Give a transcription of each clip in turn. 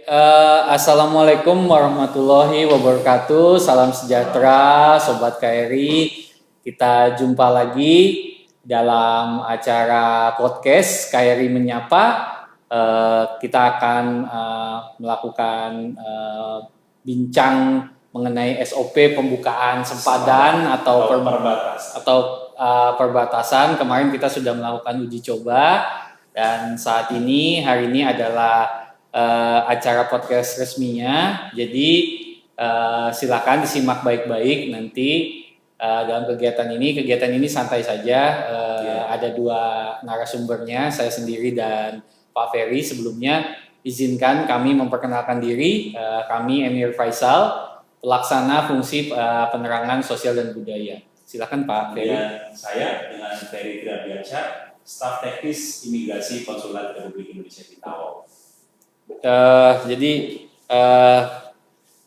Assalamualaikum warahmatullahi wabarakatuh. Salam sejahtera, Sobat KRI. Kita jumpa lagi dalam acara podcast KRI Menyapa. Kita akan melakukan bincang mengenai SOP pembukaan sempadan atau perbatasan. Kemarin kita sudah melakukan uji coba dan saat ini hari ini adalah acara podcast resminya. Jadi silakan disimak baik-baik nanti dalam kegiatan ini. Kegiatan ini santai saja. Ada dua narasumbernya, saya sendiri dan Pak Ferry. Sebelumnya izinkan kami memperkenalkan diri. Kami Emir Faisal, pelaksana fungsi penerangan sosial dan budaya. Silakan Pak Ferry. Saya dengan Ferry Triadiansyah, staf teknis imigrasi Konsulat Republik Indonesia di Tawau.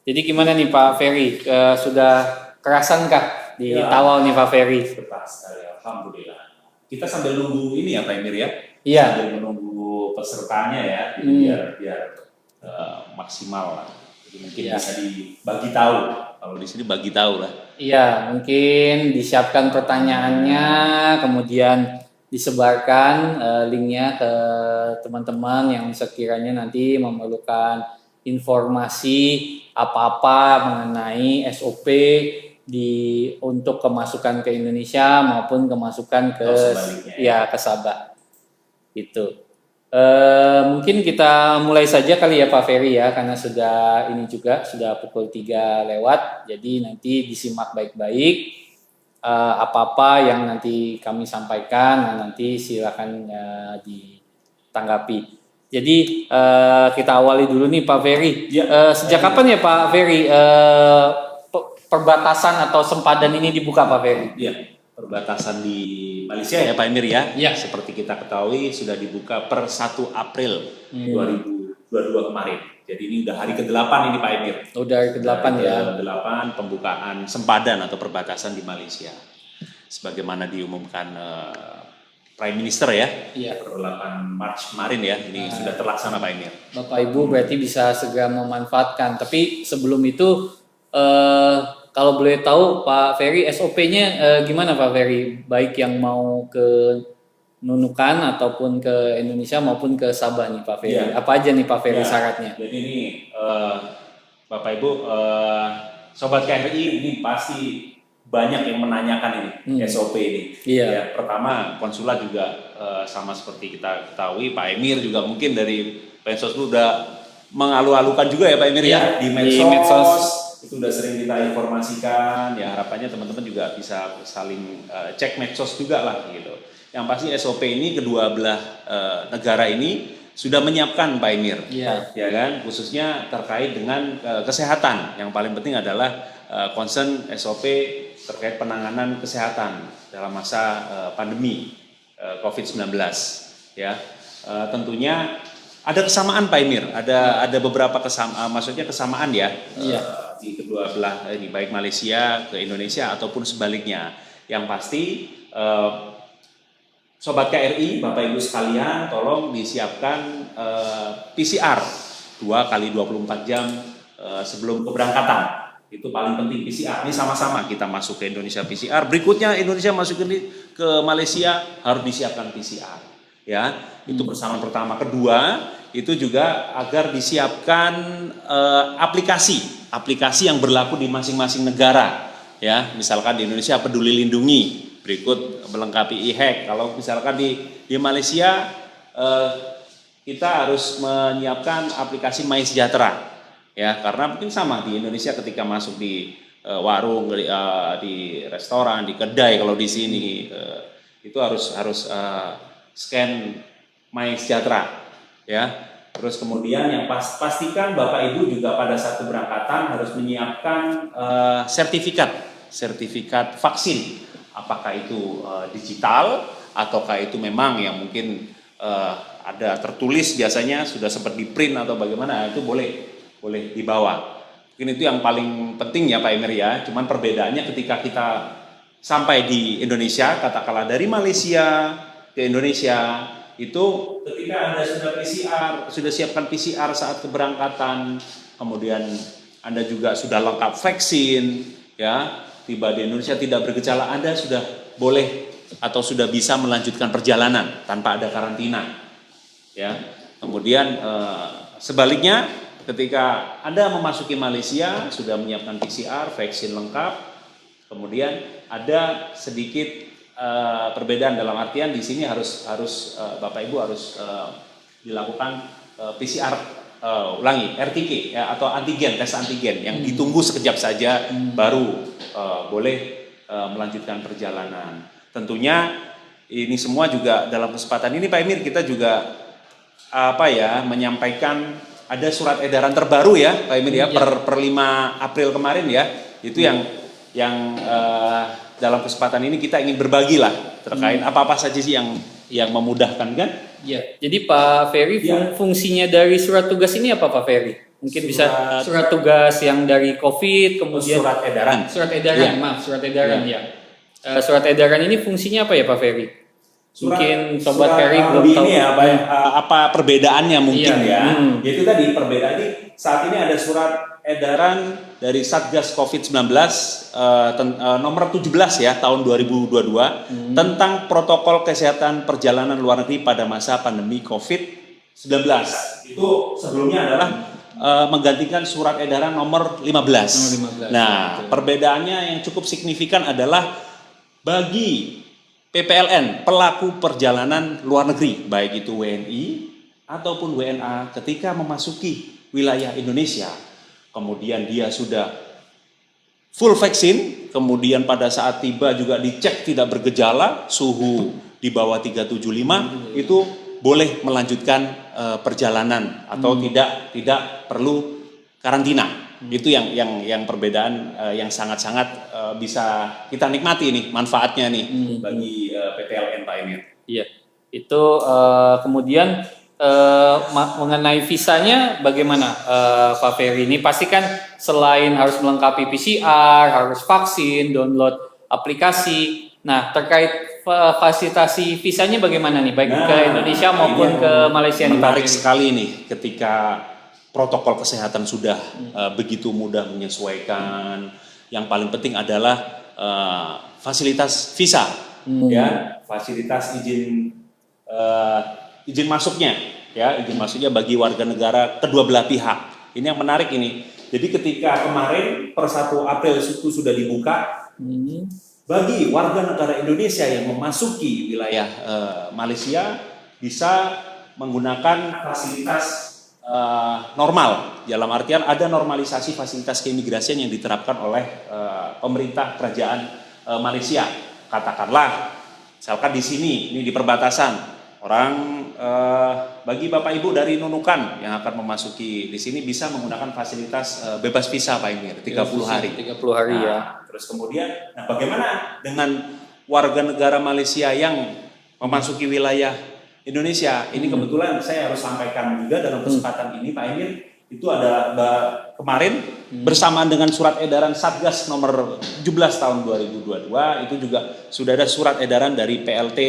Jadi gimana nih Pak Ferry? Sudah kerasankah di Tawau nih Pak Ferry? Betah sekali, alhamdulillah. Kita sambil nunggu ini ya Pak Emir ya. Iya. Sambil menunggu pesertanya ya, biar maksimal lah. Jadi mungkin bisa dibagi tahu. Kalau di sini bagi tahu lah. Iya, mungkin disiapkan pertanyaannya, kemudian disebarkan linknya ke teman-teman yang sekiranya nanti memerlukan informasi apa-apa mengenai SOP untuk kemasukan ke Indonesia maupun kemasukan ke ke Sabah. Itu. Mungkin kita mulai saja kali ya Pak Ferry ya, karena sudah pukul 3 lewat, jadi nanti disimak baik-baik. Apa-apa yang nanti kami sampaikan, nanti silakan ditanggapi. Jadi kita awali dulu nih Pak Ferry. Sejak kapan ya Pak Ferry perbatasan atau sempadan ini dibuka Pak Ferry? Iya, perbatasan di Malaysia ya Pak Emir ya. Ya. Seperti kita ketahui sudah dibuka per 1 April 2022 kemarin. Jadi ini udah hari ke-8 ini Pak Emir. Udah hari ke-8 ya. Ke-8 pembukaan sempadan atau perbatasan di Malaysia. Sebagaimana diumumkan Prime Minister ya. Iya. Per 8 Maret kemarin ya. Ini sudah terlaksana Pak Emir. Bapak Ibu berarti bisa segera memanfaatkan. Tapi sebelum itu kalau boleh tahu Pak Ferry SOP-nya gimana Pak Ferry? Baik yang mau ke Nunukan ataupun ke Indonesia maupun ke Sabah nih Pak Ferry. Ya. Apa aja nih Pak Ferry syaratnya? Jadi ini Bapak Ibu Sobat KRI ini pasti banyak yang menanyakan ini SOP ini. Iya. Ya, pertama konsulat juga sama seperti kita ketahui Pak Emir juga mungkin dari Pensos udah mengalu-alukan juga ya Pak Emir ya di medsos. Itu udah sering kita informasikan. Ya harapannya teman-teman juga bisa saling cek medsos juga lah gitu. Yang pasti SOP ini kedua belah negara ini sudah menyiapkan Pak Emir, ya kan, khususnya terkait dengan kesehatan. Yang paling penting adalah concern SOP terkait penanganan kesehatan dalam masa pandemi COVID-19. Ya, tentunya ada kesamaan Pak Emir, ada beberapa kesamaan ya di kedua belah ini baik Malaysia ke Indonesia ataupun sebaliknya. Yang pasti Sobat KRI, Bapak Ibu sekalian, tolong disiapkan PCR 2 kali 24 jam sebelum keberangkatan. Itu paling penting PCR. Ini sama-sama kita masuk ke Indonesia PCR. Berikutnya Indonesia masuk ke Malaysia harus disiapkan PCR. Ya, itu persamaan pertama. Kedua, itu juga agar disiapkan aplikasi yang berlaku di masing-masing negara. Ya, misalkan di Indonesia Peduli Lindungi. Berikut melengkapi e-hack. Kalau misalkan di Malaysia kita harus menyiapkan aplikasi MySejahtera ya, karena mungkin sama di Indonesia ketika masuk di warung, di restoran, di kedai kalau di sini itu harus scan MySejahtera ya. Terus kemudian yang pastikan Bapak Ibu juga pada saat keberangkatan harus menyiapkan sertifikat vaksin. Apakah itu digital ataukah itu memang yang mungkin ada tertulis biasanya sudah sempat di print atau bagaimana, itu boleh dibawa. Mungkin itu yang paling penting ya Pak Emir ya. Cuman perbedaannya ketika kita sampai di Indonesia, katakanlah dari Malaysia ke Indonesia, itu ketika Anda sudah PCR, sudah siapkan PCR saat keberangkatan, kemudian Anda juga sudah lengkap vaksin, ya, tiba di Indonesia tidak bergejala, Anda sudah boleh atau sudah bisa melanjutkan perjalanan tanpa ada karantina, ya. Kemudian sebaliknya, ketika Anda memasuki Malaysia sudah menyiapkan PCR, vaksin lengkap, kemudian ada sedikit perbedaan dalam artian di sini harus Bapak Ibu harus dilakukan PCR RTK ya, atau tes antigen yang ditunggu sekejap saja baru boleh melanjutkan perjalanan. Tentunya ini semua juga dalam kesempatan ini Pak Emir kita juga menyampaikan ada surat edaran terbaru ya Pak Emir ya, per 5 April kemarin ya, itu yang dalam kesempatan ini kita ingin berbagi lah terkait apa-apa saja sih yang memudahkan kan? Iya. Jadi Pak Ferry fungsinya dari surat tugas ini apa Pak Ferry? Mungkin bisa surat tugas yang dari COVID, kemudian surat edaran. Surat edaran ya. Surat edaran ini fungsinya apa ya Pak Ferry? Mungkin Sobat Ferry belum tahu. Ini apa perbedaannya mungkin ya? Yaitu tadi perbedaan ini saat ini ada surat edaran dari Satgas COVID-19 nomor 17 ya tahun 2022 tentang protokol kesehatan perjalanan luar negeri pada masa pandemi COVID-19. Itu sebelumnya adalah menggantikan surat edaran nomor 15. Nah, perbedaannya yang cukup signifikan adalah bagi PPLN, pelaku perjalanan luar negeri, baik itu WNI ataupun WNA ketika memasuki wilayah Indonesia, kemudian dia sudah full vaksin, kemudian pada saat tiba juga dicek tidak bergejala, suhu di bawah 375, itu boleh melanjutkan perjalanan atau tidak perlu karantina. Itu yang perbedaan yang sangat-sangat bisa kita nikmati nih manfaatnya nih bagi PPLN Pak Emir. Iya, itu kemudian mengenai visanya bagaimana Pak Ferry? Ini pasti kan selain harus melengkapi PCR, harus vaksin, download aplikasi. Nah, terkait fasilitasi visanya bagaimana nih, baik ke Indonesia maupun ke Malaysia? Menarik sekali nih ketika protokol kesehatan sudah begitu mudah menyesuaikan. Yang paling penting adalah fasilitas visa, ya, fasilitas izin masuknya, ya, izin masuknya bagi warga negara kedua belah pihak. Ini yang menarik ini. Jadi ketika kemarin per 1 April itu sudah dibuka, bagi warga negara Indonesia yang memasuki wilayah Malaysia bisa menggunakan fasilitas normal, dalam artian ada normalisasi fasilitas keimigrasian yang diterapkan oleh pemerintah kerajaan Malaysia. Katakanlah, misalkan di sini, ini di perbatasan, orang bagi Bapak Ibu dari Nunukan yang akan memasuki di sini bisa menggunakan fasilitas bebas visa Pak Emir, 30 hari. 30 hari ya. Terus kemudian, bagaimana dengan warga negara Malaysia yang memasuki wilayah Indonesia? Ini kebetulan saya harus sampaikan juga dalam kesempatan ini Pak Emir, itu adalah kemarin bersamaan dengan surat edaran Satgas nomor 17 tahun 2022, itu juga sudah ada surat edaran dari PLT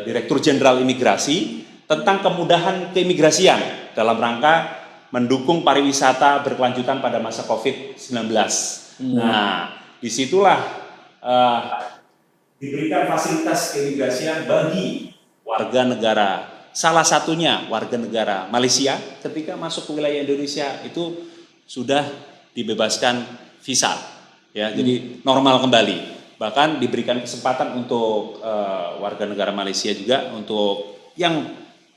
Direktur Jenderal Imigrasi tentang kemudahan keimigrasian dalam rangka mendukung pariwisata berkelanjutan pada masa COVID-19. Nah, disitulah diberikan fasilitas keimigrasian bagi warga negara, salah satunya warga negara Malaysia ketika masuk ke wilayah Indonesia itu sudah dibebaskan visa, ya, jadi normal kembali. Bahkan diberikan kesempatan untuk warga negara Malaysia juga untuk yang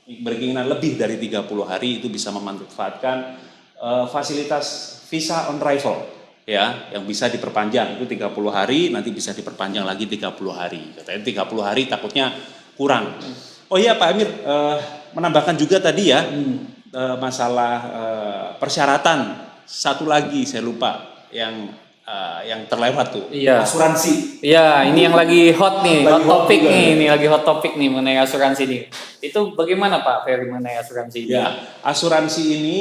berkeinginan lebih dari 30 hari itu bisa memanfaatkan fasilitas visa on arrival, ya, yang bisa diperpanjang itu 30 hari, nanti bisa diperpanjang lagi 30 hari. Katanya 30 hari takutnya kurang. Oh iya Pak Emir, menambahkan juga tadi ya masalah persyaratan, satu lagi saya lupa yang terlewat tuh, asuransi. Iya, ini yang lagi hot nih, lagi hot topik nih mengenai asuransi nih. Itu bagaimana Pak Ferry mengenai asuransi ini? Ya, asuransi ini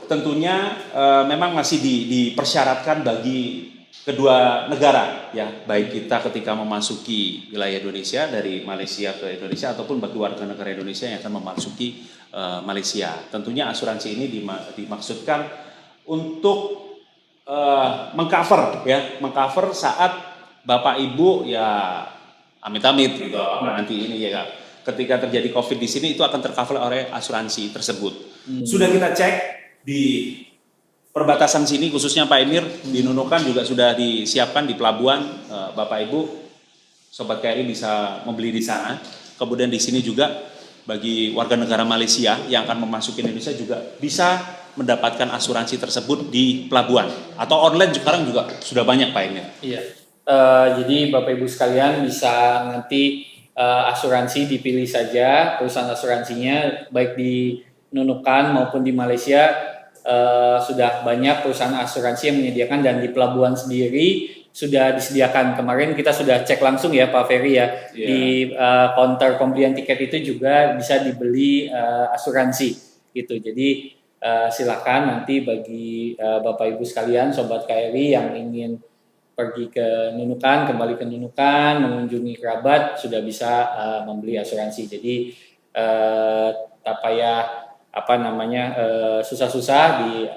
tentunya memang masih dipersyaratkan bagi kedua negara ya, baik kita ketika memasuki wilayah Indonesia dari Malaysia ke Indonesia ataupun bagi warga negara Indonesia yang akan memasuki Malaysia. Tentunya asuransi ini dimaksudkan untuk mengcover saat Bapak Ibu ya amit-amit gitu nanti ini ya ketika terjadi COVID di sini itu akan tercover oleh asuransi tersebut. Sudah kita cek di perbatasan sini khususnya Pak Emir di Nunukan juga sudah disiapkan di pelabuhan, Bapak Ibu Sobat KRI bisa membeli di sana. Kemudian di sini juga bagi warga negara Malaysia yang akan memasuki Indonesia juga bisa mendapatkan asuransi tersebut di pelabuhan atau online sekarang juga sudah banyak Pak Emir. Iya. Jadi Bapak Ibu sekalian bisa nanti asuransi dipilih saja perusahaan asuransinya baik di Nunukan maupun di Malaysia. Sudah banyak perusahaan asuransi yang menyediakan dan di pelabuhan sendiri sudah disediakan. Kemarin kita sudah cek langsung ya Pak Ferry ya, di counter pembelian tiket itu juga bisa dibeli asuransi gitu. Jadi silakan nanti bagi Bapak Ibu sekalian Sobat KRI yang ingin pergi ke Nunukan, kembali ke Nunukan, mengunjungi kerabat sudah bisa membeli asuransi. Jadi tak payah susah-susah di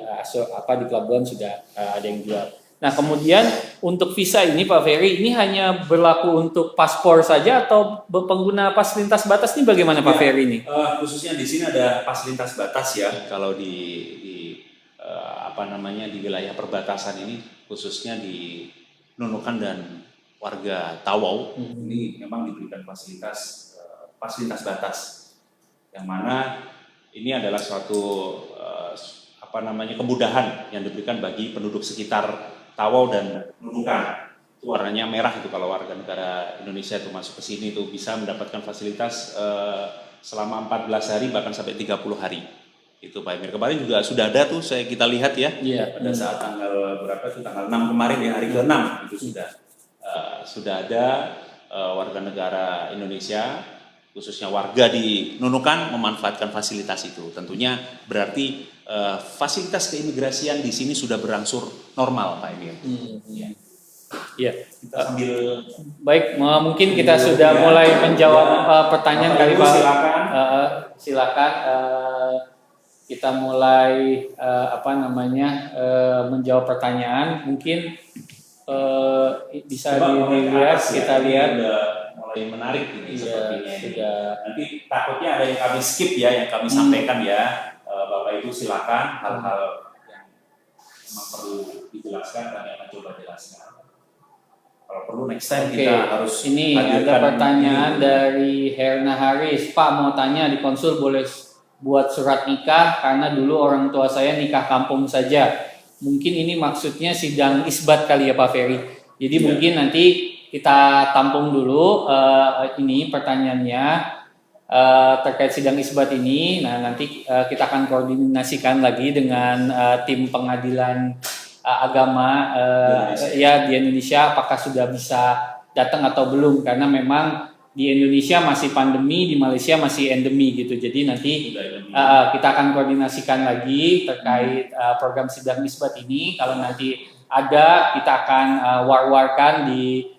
pelabuhan sudah ada yang jual. Nah kemudian untuk visa ini Pak Ferry ini hanya berlaku untuk paspor saja atau pengguna pas lintas batas ini bagaimana Pak Ferry ini? Khususnya di sini ada pas lintas batas ya kalau di wilayah perbatasan ini khususnya di Nunukan dan warga Tawau ini memang diberikan fasilitas pas lintas batas yang mana ini adalah suatu kemudahan yang diberikan bagi penduduk sekitar Tawau dan Nunukan. Itu warnanya merah itu kalau warga negara Indonesia itu masuk ke sini itu bisa mendapatkan fasilitas selama 14 hari bahkan sampai 30 hari. Itu Pak Emir. Kemarin juga sudah ada tuh kita lihat ya. Pada saat tanggal berapa itu tanggal 6 kemarin ya hari ke-6 itu sudah ada warga negara Indonesia khususnya warga di Nunukan memanfaatkan fasilitas itu. Tentunya berarti fasilitas keimigrasian di sini sudah berangsur normal, Pak Emir. Iya. Baik, mungkin kita sudah mulai menjawab pertanyaan kali Pak. Silakan. Kita mulai menjawab pertanyaan. Mungkin bisa dilihat, kita lihat. Mulai menarik ini sepertinya. Sudah. Nanti takutnya ada yang kami skip ya, yang kami sampaikan ya. Bapak Ibu silakan hal-hal yang memang perlu dijelaskan kami akan coba jelaskan. Kalau perlu next time kita harus. Ini ada pertanyaan dari Herna Haris. Pak mau tanya di konsul boleh buat surat nikah karena dulu orang tua saya nikah kampung saja. Mungkin ini maksudnya sidang isbat kali ya Pak Ferry. Jadi mungkin nanti kita tampung dulu ini pertanyaannya terkait sidang isbat ini. Nah nanti kita akan koordinasikan lagi dengan tim pengadilan agama di Indonesia apakah sudah bisa datang atau belum karena memang di Indonesia masih pandemi, di Malaysia masih endemi gitu. Jadi nanti kita akan koordinasikan lagi terkait program sidang isbat ini. Kalau nanti ada kita akan war-warkan di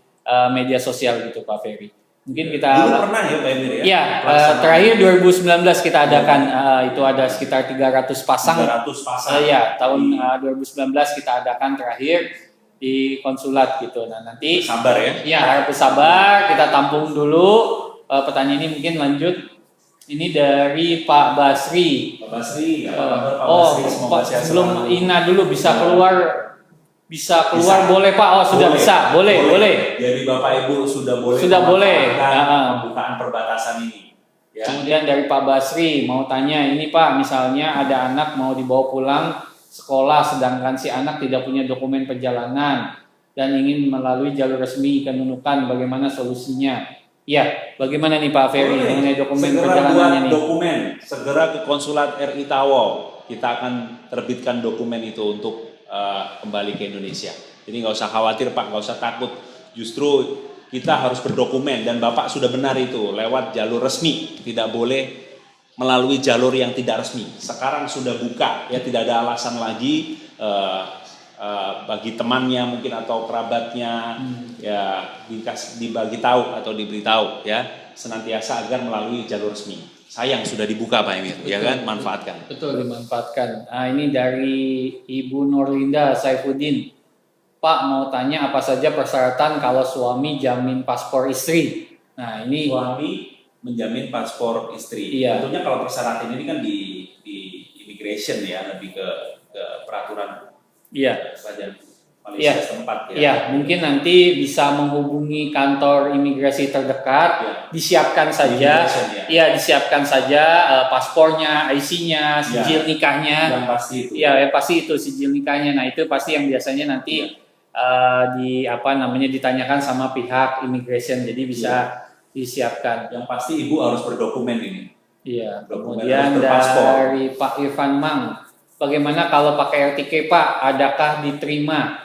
media sosial gitu Pak Ferry. Mungkin kita dulu pernah ya Pak Emir ya? Iya, terakhir 2019 kita adakan itu ada sekitar 300 pasang. 300 pasang. Iya, tahun 2019 kita adakan terakhir di konsulat gitu. Nah, nanti sabar ya. Iya, harap bersabar, kita tampung dulu. Pertanyaan ini mungkin lanjut. Ini dari Pak Basri. Pak Basri, Pak Basri Pak, sebelum Ina dulu bisa keluar boleh Pak. Oh, sudah bisa. Boleh. Jadi Bapak Ibu sudah boleh. Pembukaan perbatasan ini. Ya. Kemudian dari Pak Basri mau tanya ini Pak, misalnya ada anak mau dibawa pulang sekolah sedangkan si anak tidak punya dokumen perjalanan dan ingin melalui jalur resmi ke Nunukan, bagaimana solusinya? Ya, bagaimana nih Pak Ferry mengenai dokumen perjalanannya nih? Segera ke konsulat RI Tawau. Kita akan terbitkan dokumen itu untuk kembali ke Indonesia. Jadi nggak usah khawatir Pak, nggak usah takut. Justru kita harus berdokumen dan Bapak sudah benar itu lewat jalur resmi, tidak boleh melalui jalur yang tidak resmi. Sekarang sudah buka, ya tidak ada alasan lagi bagi temannya mungkin atau kerabatnya ya dibagi tahu atau diberitahu ya senantiasa agar melalui jalur resmi. Sayang sudah dibuka Pak Emir, ya kan? Manfaatkan. Betul, dimanfaatkan. Nah, ini dari Ibu Nurlinda Saifuddin. Pak mau tanya apa saja persyaratan kalau suami jamin paspor istri? Nah, ini Suami menjamin paspor istri. Iya. Tentunya kalau persyaratan ini kan di immigration ya, lebih ke peraturan kerajaan Malaysia setempat ya. Iya, mungkin nanti bisa menghubungi kantor imigrasi terdekat, disiapkan saja. Iya, disiapkan saja paspornya, IC-nya, sijil nikahnya. Yang pasti itu. Iya, yang pasti itu sijil nikahnya. Nah, itu pasti yang biasanya nanti ditanyakan sama pihak immigration. Jadi bisa disiapkan. Yang pasti ibu harus berdokumen ini. Iya. Dokumen Kemudian berpaspor. dari Pak Irfan Mang, bagaimana kalau pakai RTK Pak? Adakah diterima?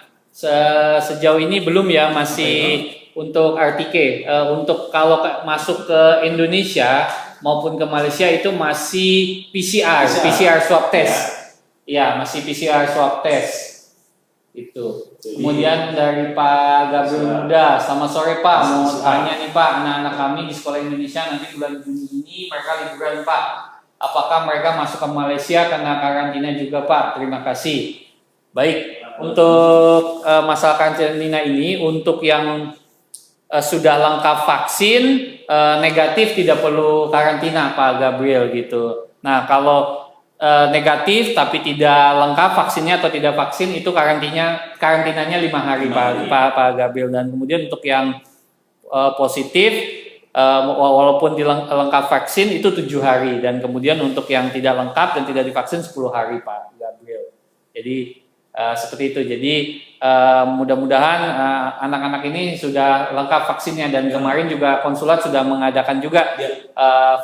Sejauh ini belum ya, masih untuk RTK. Untuk kalau masuk ke Indonesia maupun ke Malaysia itu masih PCR swab test. Ya, masih PCR swab test. Itu. Kemudian dari Pak Gabriel Muda, selamat sore Pak, mau tanya nih Pak, anak-anak kami di sekolah Indonesia nanti bulan Juni ini mereka liburan Pak. Apakah mereka masuk ke Malaysia kena karantina juga Pak? Terima kasih. Baik, untuk masalah karantina ini, untuk yang sudah lengkap vaksin, negatif tidak perlu karantina Pak Gabriel gitu. Nah, kalau negatif tapi tidak lengkap vaksinnya atau tidak vaksin, itu karantinanya 5 hari Pak Gabriel. Dan kemudian untuk yang positif, walaupun lengkap vaksin itu 7 hari, dan kemudian untuk yang tidak lengkap dan tidak divaksin 10 hari Pak Gabriel. Jadi seperti itu. Jadi mudah-mudahan anak-anak ini sudah lengkap vaksinnya, dan kemarin juga konsulat sudah mengadakan juga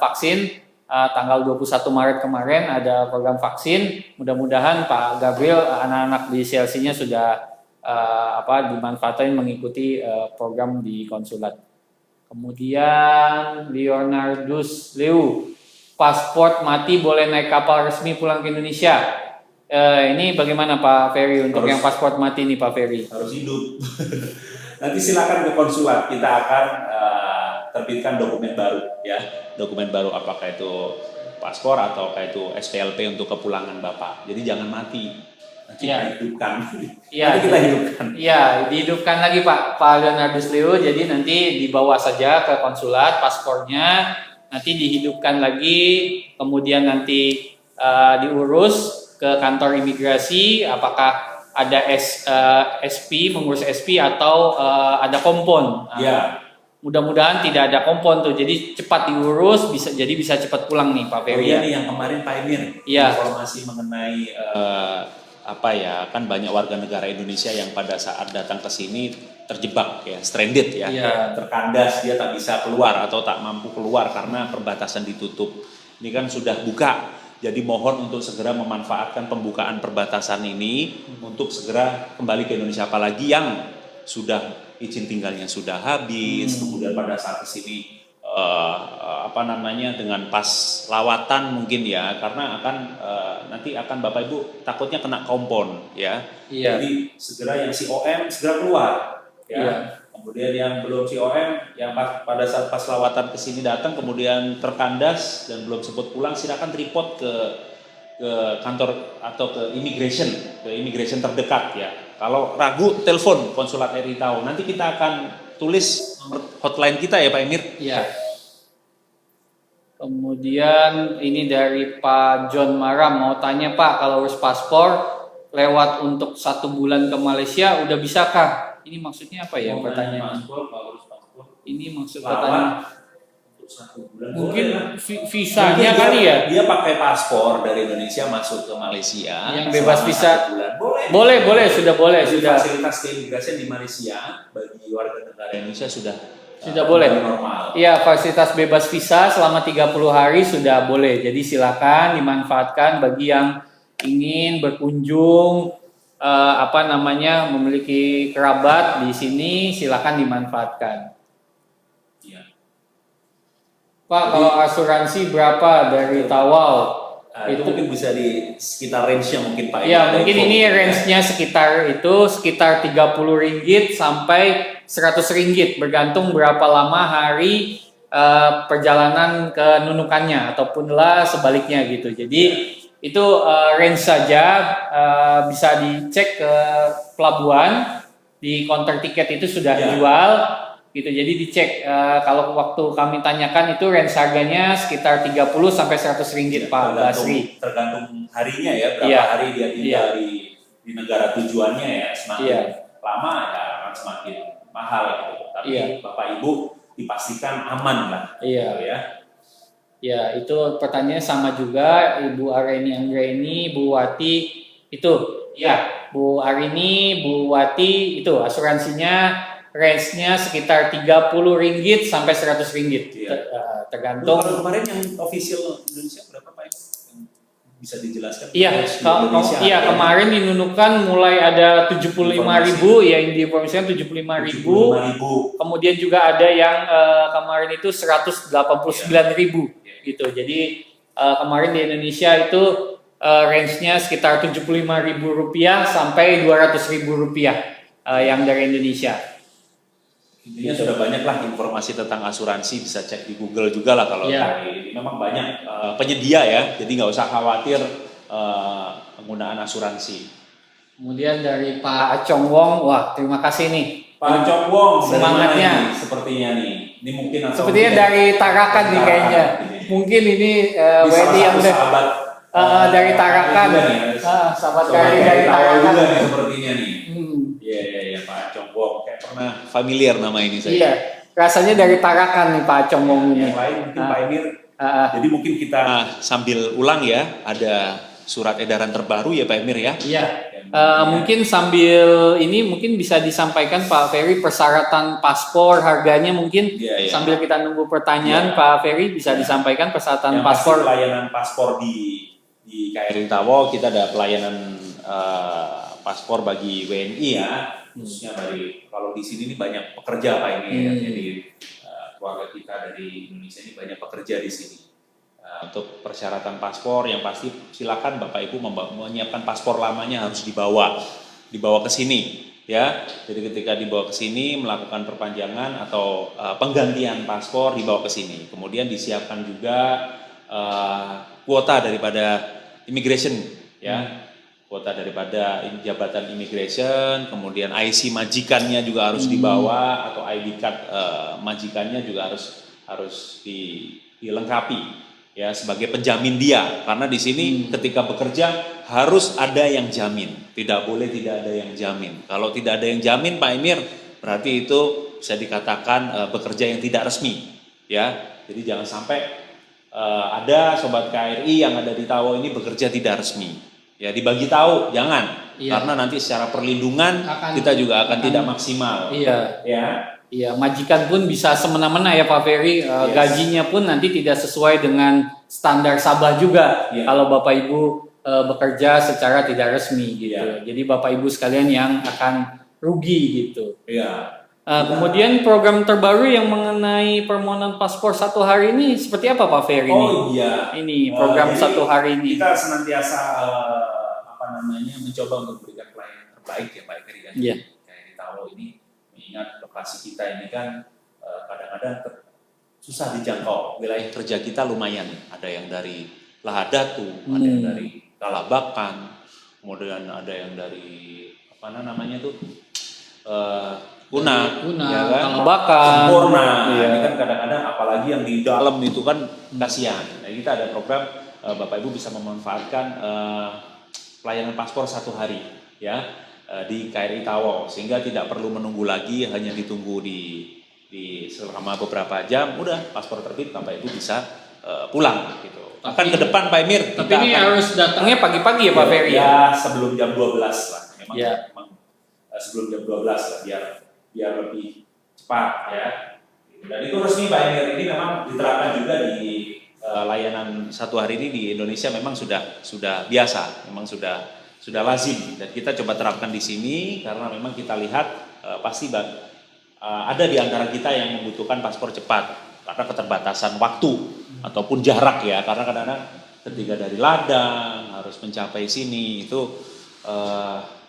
vaksin. Tanggal 21 Maret kemarin ada program vaksin. Mudah-mudahan Pak Gabriel, anak-anak di CLC-nya sudah dimanfaatkan mengikuti program di konsulat. Kemudian Leonardus Leu, paspor mati boleh naik kapal resmi pulang ke Indonesia. Ini bagaimana Pak Ferry untuk yang paspor mati nih Pak Ferry? Harus hidup. Nanti silakan ke konsulat, kita akan terbitkan dokumen baru ya. Dokumen baru apakah itu paspor atau kayak itu SPLP untuk kepulangan Bapak. Jadi jangan mati. Nanti kita hidupkan. Nanti kita hidupkan. Iya, dihidupkan lagi Pak Leonardus Leo. Jadi nanti dibawa saja ke konsulat paspornya, nanti dihidupkan lagi, kemudian nanti diurus ke kantor imigrasi apakah ada SP, mengurus SP atau ada kompon. Mudah-mudahan tidak ada kompon tuh, jadi cepat diurus, bisa cepat pulang nih Pak Ferry. Nih yang kemarin Pak Emir informasi mengenai kan banyak warga negara Indonesia yang pada saat datang ke sini terjebak ya, stranded ya, terkandas, dia tak bisa keluar atau tak mampu keluar karena perbatasan ditutup. Ini kan sudah buka, jadi mohon untuk segera memanfaatkan pembukaan perbatasan ini untuk segera kembali ke Indonesia, apalagi yang sudah izin tinggalnya sudah habis, kemudian pada saat kesini dengan pas lawatan mungkin ya, karena nanti akan Bapak Ibu takutnya kena kompon ya. Jadi segera yang COM segera keluar ya. Kemudian yang belum COM yang pada saat pas lawatan kesini datang kemudian terkandas dan belum sempat pulang, silakan report ke kantor atau ke immigration terdekat ya. Kalau ragu, telepon konsulat RI tahu. Nanti kita akan tulis hotline kita ya Pak Emir. Iya. Kemudian ini dari Pak John Maram, mau tanya Pak, kalau urus paspor lewat untuk 1 bulan ke Malaysia udah bisakah? Ini maksudnya apa ya pertanyaannya? Ini maksud pertanyaan. 1 bulan. Mungkin visanya kali ya. Dia pakai paspor dari Indonesia masuk ke Malaysia. Yang bebas visa. Boleh, sudah boleh. Fasilitas keimigrasian di Malaysia bagi warga negara Indonesia sudah boleh. Normal. Iya, fasilitas bebas visa selama 30 hari sudah boleh. Jadi silakan dimanfaatkan bagi yang ingin berkunjung memiliki kerabat di sini, silakan dimanfaatkan. Pak, kalau asuransi berapa dari Tawal? Itu mungkin bisa di sekitar range-nya mungkin Pak. Ya, mungkin ini range-nya sekitar Rp30 sampai Rp100 bergantung berapa lama hari perjalanan ke nunukannya ataupun lah sebaliknya gitu. Jadi itu range saja, bisa dicek ke pelabuhan, di counter tiket itu sudah dijual gitu. Jadi dicek, kalau waktu kami tanyakan itu range harganya sekitar Rp30 sampai Rp100 Pak Basri. Tergantung harinya ya, berapa hari dia tinggal di negara tujuannya ya. Semakin lama ya akan semakin mahal gitu. Tapi Bapak Ibu dipastikan aman lah. Gitu ya. Ya, itu pertanyaannya sama juga Ibu Arini Anggraini, Bu Wati itu. Ya, Bu Arini, Bu Wati itu asuransinya range-nya sekitar Rp30 sampai Rp100. Tergantung. Kalau kemarin yang official Indonesia berapa Pak? Bisa dijelaskan? Iya, kemarin di Nunukan mulai ada 75.000 ya, yang diinformasikan 75.000. Kemudian juga ada yang kemarin itu 189.000 gitu. Jadi kemarin di Indonesia itu range-nya sekitar Rp75.000 sampai Rp200.000 yang dari Indonesia. Intinya sudah banyak lah informasi tentang asuransi, bisa cek di Google juga lah kalau memang banyak penyedia ya, jadi nggak usah khawatir penggunaan asuransi. Kemudian dari Pak Acong Wong, wah terima kasih nih Pak Acong Wong, semangatnya sepertinya nih, ini mungkin sepertinya dari Tarakan nih kayaknya, mungkin ini WNI yang dari Tarakan, sahabat kali dari Tarakan juga nih sepertinya nih. Iya Pak Acong Wong, kayak pernah familiar nama ini saya. Iya, rasanya dari Tarakan nih Pak Acong Wong ini. Yang lain mungkin Pak Emir. Jadi mungkin kita sambil ulang ya, ada surat edaran terbaru ya Pak Emir ya. Iya. Mungkin sambil ini mungkin bisa disampaikan Pak Ferry persyaratan paspor, harganya mungkin sambil kita nunggu pertanyaan Pak Ferry bisa disampaikan persyaratan yang paspor. Pelayanan paspor di KRI Tawo kita ada pelayanan paspor bagi WNI ya, khususnya dari kalau di sini nih banyak pekerja Pak ini ya, jadi keluarga kita dari Indonesia ini banyak pekerja di sini. Untuk persyaratan paspor yang pasti silakan Bapak Ibu menyiapkan paspor lamanya harus dibawa ke sini ya. Jadi ketika dibawa ke sini melakukan perpanjangan atau penggantian paspor dibawa ke sini. Kemudian disiapkan juga kuota daripada immigration ya. Kuota daripada jabatan immigration, kemudian IC majikannya juga harus dibawa atau ID card majikannya juga harus dilengkapi ya sebagai penjamin dia, karena di sini ketika bekerja harus ada yang jamin, tidak boleh tidak ada yang jamin. Kalau tidak ada yang jamin Pak Emir, berarti itu bisa dikatakan bekerja yang tidak resmi ya. Jadi jangan sampai ada sobat KRI yang ada di Tawo ini bekerja tidak resmi. Ya dibagi tahu, jangan, karena nanti secara perlindungan kita juga akan tidak maksimal. Iya, majikan pun bisa semena-mena ya Pak Ferry, gajinya pun nanti tidak sesuai dengan standar Sabah juga kalau Bapak Ibu bekerja secara tidak resmi gitu. Jadi Bapak Ibu sekalian yang akan rugi gitu. Kemudian program terbaru yang mengenai permohonan paspor 1 hari ini seperti apa Pak Ferry? Ini program 1 hari ini. Kita senantiasa mencoba untuk memberikan pelayanan terbaik ya Pak Ferry ya. Kayak di Tawo ini, mengingat lokasi kita ini kan kadang-kadang susah dijangkau. Wilayah kerja kita lumayan, ada yang dari Lahadatu, ada yang dari Kalabakan, kemudian ada yang dari Kunak, ya kan? Kalabakan, Sempurna. Ini kan kadang-kadang apalagi yang di dalam itu kan kasihan. Nah, kita ada program Bapak Ibu bisa memanfaatkan pelayanan paspor 1 hari ya di KRI Tawo, sehingga tidak perlu menunggu lagi, hanya ditunggu di selama beberapa jam, udah paspor terbit, Bapak Ibu bisa pulang gitu. Akan ke depan Pak Emir. Tapi ini harus datangnya pagi-pagi ya Pak Ferry ya? Sebelum jam 12 lah. Memang sebelum jam 12 lah biar lebih cepat ya. Dan itu resmi Pak Emir, ini memang diterapkan juga di layanan 1 hari ini di Indonesia, memang sudah biasa, memang sudah lazim, dan kita coba terapkan di sini karena memang kita lihat pasti ada di antara kita yang membutuhkan paspor cepat karena keterbatasan waktu ataupun jarak ya, karena kadang-kadang ketika dari ladang harus mencapai sini itu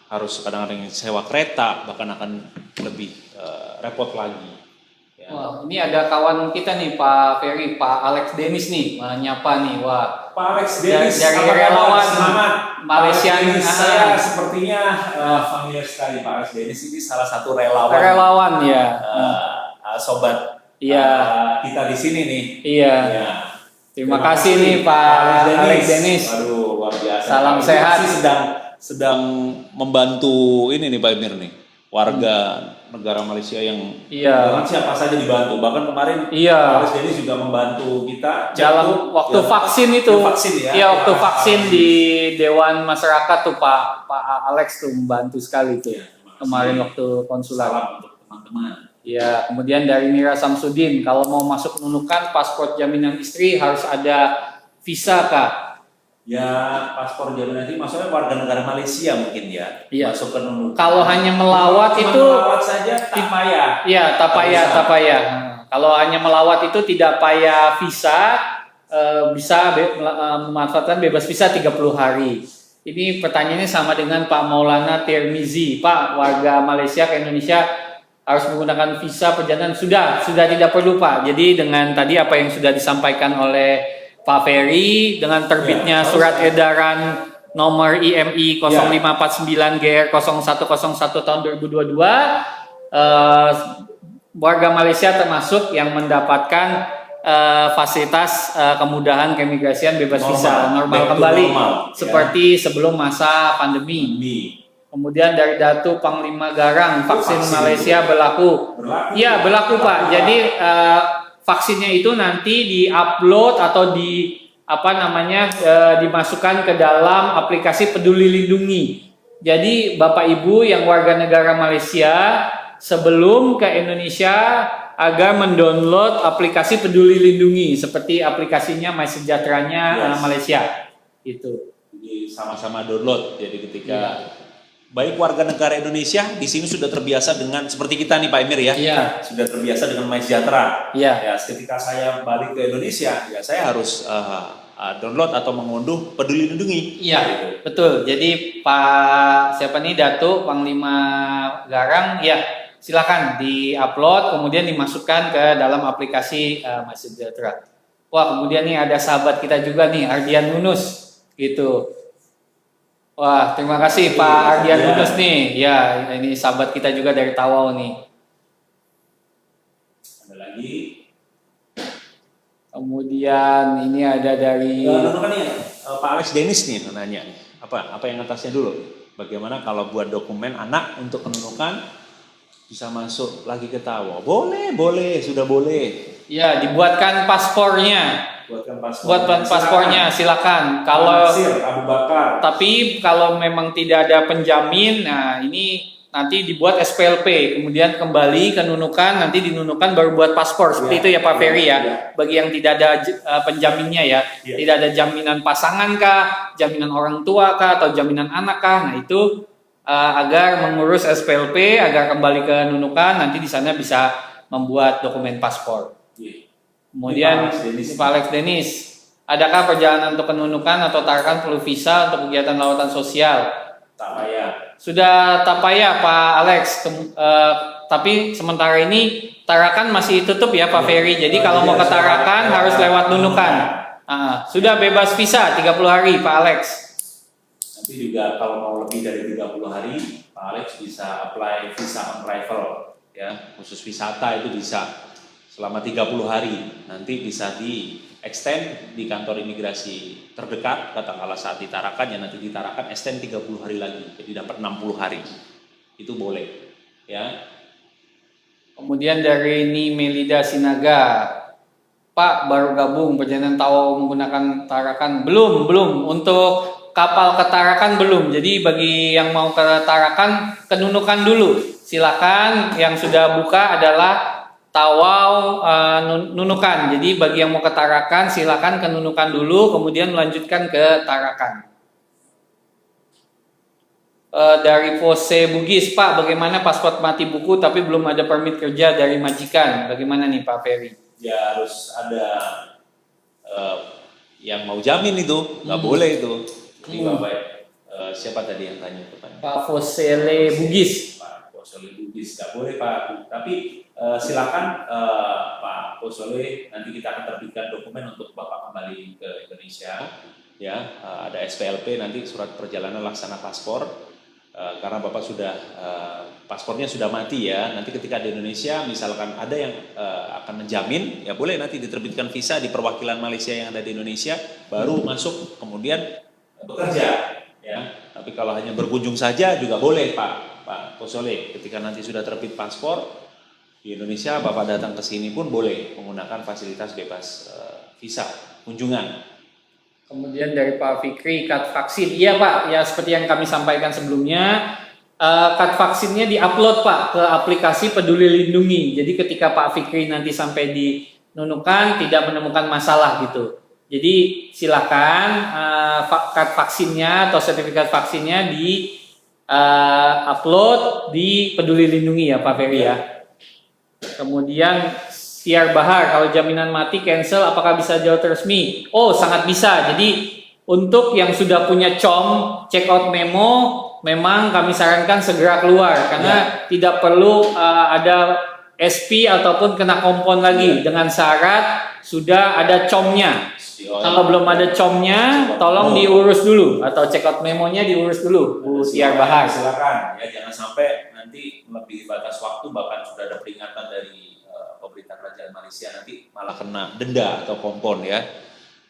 harus kadang-kadang sewa kereta, bahkan akan lebih repot lagi. Ya. Wah, ini ada kawan kita nih Pak Ferry, Pak Alex Dennis nih menyapa nih. Wah, Pak Alex Dennis dari apa kabar? relawan Semangat. Malaysia. Saya sepertinya familiar sekali Pak Alex Dennis, ini salah satu relawan. Relawan ya. Sobat Iya. kita di sini nih. Iya. Ya. Terima kasih nih Pak Alex Dennis. Aduh, luar biasa. Salam sehat. Sedang membantu ini nih Pak Emir nih, warga negara Malaysia yang siapa saja dibantu. Bahkan kemarin Pak Alex Dennis juga membantu kita dalam waktu vaksin itu. Iya, waktu vaksin di Dewan Masyarakat tuh Pak Alex tuh membantu sekali tuh. Kemarin waktu konsulat. Salam untuk teman-teman. Ya, kemudian dari Mira Samsudin, kalau mau masuk Nunukan, paspor jaminan istri harus ada visa kah? Ya, paspor jaminan istri maksudnya warga negara Malaysia mungkin ya. Iya. Masuk ke Nunukan. Kalau hanya melawat itu melawat saja tak payah. Iya, tak payah. Kalau hanya melawat itu tidak payah visa, bisa memanfaatkan bebas visa 30 hari. Ini pertanyaannya sama dengan Pak Maulana Tirmizi. Pak, warga Malaysia ke Indonesia harus menggunakan visa perjalanan, sudah tidak perlu Pak. Jadi dengan tadi apa yang sudah disampaikan oleh Pak Ferry, dengan terbitnya surat edaran nomor IMI 0549 GR 0101 tahun 2022, warga Malaysia termasuk yang mendapatkan fasilitas kemudahan keimigrasian bebas visa normal kembali seperti sebelum masa pandemi. Kemudian dari Datu Panglima Garang, vaksin Malaysia berlaku. Iya, berlaku Pak. Jadi vaksinnya itu nanti diupload atau dimasukkan ke dalam aplikasi Peduli Lindungi. Jadi Bapak Ibu yang warga negara Malaysia sebelum ke Indonesia agar mendownload aplikasi Peduli Lindungi seperti aplikasinya MySejahtera-nya Malaysia. Itu. Jadi sama-sama download. Jadi ketika baik warga negara Indonesia di sini sudah terbiasa dengan seperti kita nih Pak Emir ya. Iya. Sudah terbiasa dengan MySejahtera. Iya. Ya, ketika saya balik ke Indonesia, ya saya harus download atau mengunduh Peduli Lindungi. Iya, betul. Jadi Pak siapa nih Datuk Panglima Garang, ya silakan di-upload kemudian dimasukkan ke dalam aplikasi MySejahtera. Wah, kemudian nih ada sahabat kita juga nih Ardian Yunus gitu. Wah, terima kasih Pak Ardian Yunus nih. Ya, ini sahabat kita juga dari Tawau nih. Ada lagi. Kemudian ini ada dari Pak Alex Dennis nih nanya nih. Apa yang atasnya dulu? Bagaimana kalau buat dokumen anak untuk kenunukan bisa masuk lagi ke Tawau? Boleh, sudah boleh. Ya, dibuatkan paspornya. Buatkan paspornya, silakan. Kalau Abu Bakar. Tapi kalau memang tidak ada penjamin, nah ini nanti dibuat SPLP, kemudian kembali ke Nunukan, nanti di Nunukan baru buat paspor. Seperti itu ya Pak Ferry ya. Bagi yang tidak ada penjaminnya ya, tidak ada jaminan pasangan kah, jaminan orang tua kah, atau jaminan anak kah. Nah itu agar mengurus SPLP, agar kembali ke Nunukan, nanti di sana bisa membuat dokumen paspor. Kemudian Pak Alex Dennis, adakah perjalanan untuk kenunukan atau tarakan perlu visa untuk kegiatan lawatan sosial? Tak payah. Sudah tak payah Pak Alex. Tapi sementara ini Tarakan masih tutup ya Pak Ferry. Jadi kalau mau ke Tarakan harus lewat Nunukan. Sudah bebas visa 30 hari Pak Alex. Nanti juga kalau mau lebih dari 30 hari, Pak Alex bisa apply visa on arrival ya, khusus wisata itu bisa. Selama 30 hari, nanti bisa di-extend di kantor imigrasi terdekat, katakanlah saat di Tarakan, ya nanti di Tarakan extend 30 hari lagi, jadi dapat 60 hari. Itu boleh, ya. Kemudian dari ini Melida Sinaga, Pak baru gabung perjalanan Tawau menggunakan Tarakan, belum, untuk kapal ke Tarakan belum, jadi bagi yang mau ke Tarakan, kenunukan dulu, silakan, yang sudah buka adalah Tawau Nunukan. Jadi bagi yang mau ke Tarakan silakan ke Nunukan dulu, kemudian melanjutkan ke Tarakan. Dari Pose Bugis, Pak, bagaimana paspor mati buku tapi belum ada permit kerja dari majikan? Bagaimana nih Pak Ferry? Ya harus ada yang mau jamin itu nggak boleh itu. Jadi Bapak siapa tadi yang tanya itu Pak? Pak Fosele Bugis. Pak Fosele Bugis nggak boleh Pak. Tapi silakan Pak Fosele, nanti kita akan terbitkan dokumen untuk Bapak kembali ke Indonesia. Ya, ada SPLP nanti surat perjalanan laksana paspor. Karena Bapak sudah paspornya sudah mati ya. Nanti ketika di Indonesia misalkan ada yang akan menjamin, ya boleh nanti diterbitkan visa di perwakilan Malaysia yang ada di Indonesia, baru masuk kemudian bekerja ya. Tapi kalau hanya berkunjung saja juga boleh Pak Fosole. Ketika nanti sudah terbit paspor di Indonesia, Bapak datang ke sini pun boleh menggunakan fasilitas bebas visa kunjungan. Kemudian dari Pak Fikri, kad vaksin. Iya Pak, ya seperti yang kami sampaikan sebelumnya, kad vaksinnya diupload Pak ke aplikasi Peduli Lindungi. Jadi ketika Pak Fikri nanti sampai di Nunukan tidak menemukan masalah gitu. Jadi silakan kad vaksinnya atau sertifikat vaksinnya di upload di Peduli Lindungi ya Pak Ferry ya. Kemudian Tiar Bahar, kalau jaminan mati cancel apakah bisa jauh resmi? Oh, sangat bisa. Jadi untuk yang sudah punya check out memo, memang kami sarankan segera keluar karena tidak perlu ada SP ataupun kena kompon lagi dengan syarat sudah ada comnya. Kalau belum ada comnya, tolong diurus dulu atau check out memonya diurus dulu, Bu Tiar Bahar. Silakan ya, jangan sampai nanti melebihi batas waktu bahkan sudah ada peringatan dari pemerintah kerajaan Malaysia, nanti malah kena denda atau kompon ya.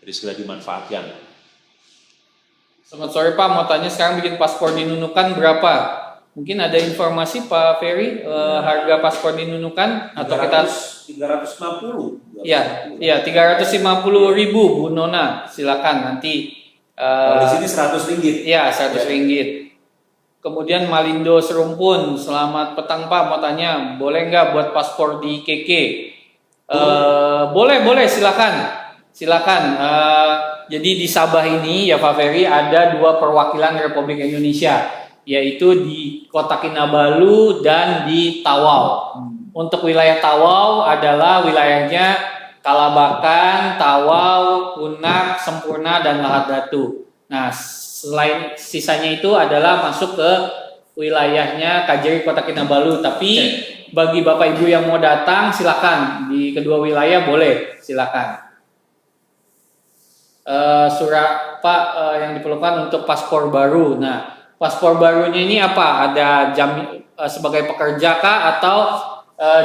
Jadi segera dimanfaatkan. Selamat sore Pak, mau tanya sekarang bikin paspor di Nunukan berapa? Mungkin ada informasi Pak Ferry harga paspor di Nunukan atau kita 350. Ya 350.000 Bu Nona, silakan nanti. Di sini 100 ringgit. Ya 100 ringgit. Kemudian Malindo Serumpun, selamat petang Pak, mau tanya boleh nggak buat paspor di KK? Boleh silakan. Jadi di Sabah ini ya Pak Ferry ada 2 perwakilan Republik Indonesia, yaitu di Kota Kinabalu dan di Tawau. Untuk wilayah Tawau adalah wilayahnya Kalabakan, Tawau, Kunak, Sempurna, dan Lahad Datu. Nah, selain sisanya itu adalah masuk ke wilayahnya Kajari Kota Kinabalu. Tapi bagi Bapak Ibu yang mau datang silakan di kedua wilayah boleh silakan. Surat Pak yang diperlukan untuk paspor baru. Nah, paspor barunya ini apa? Ada sebagai pekerja kah atau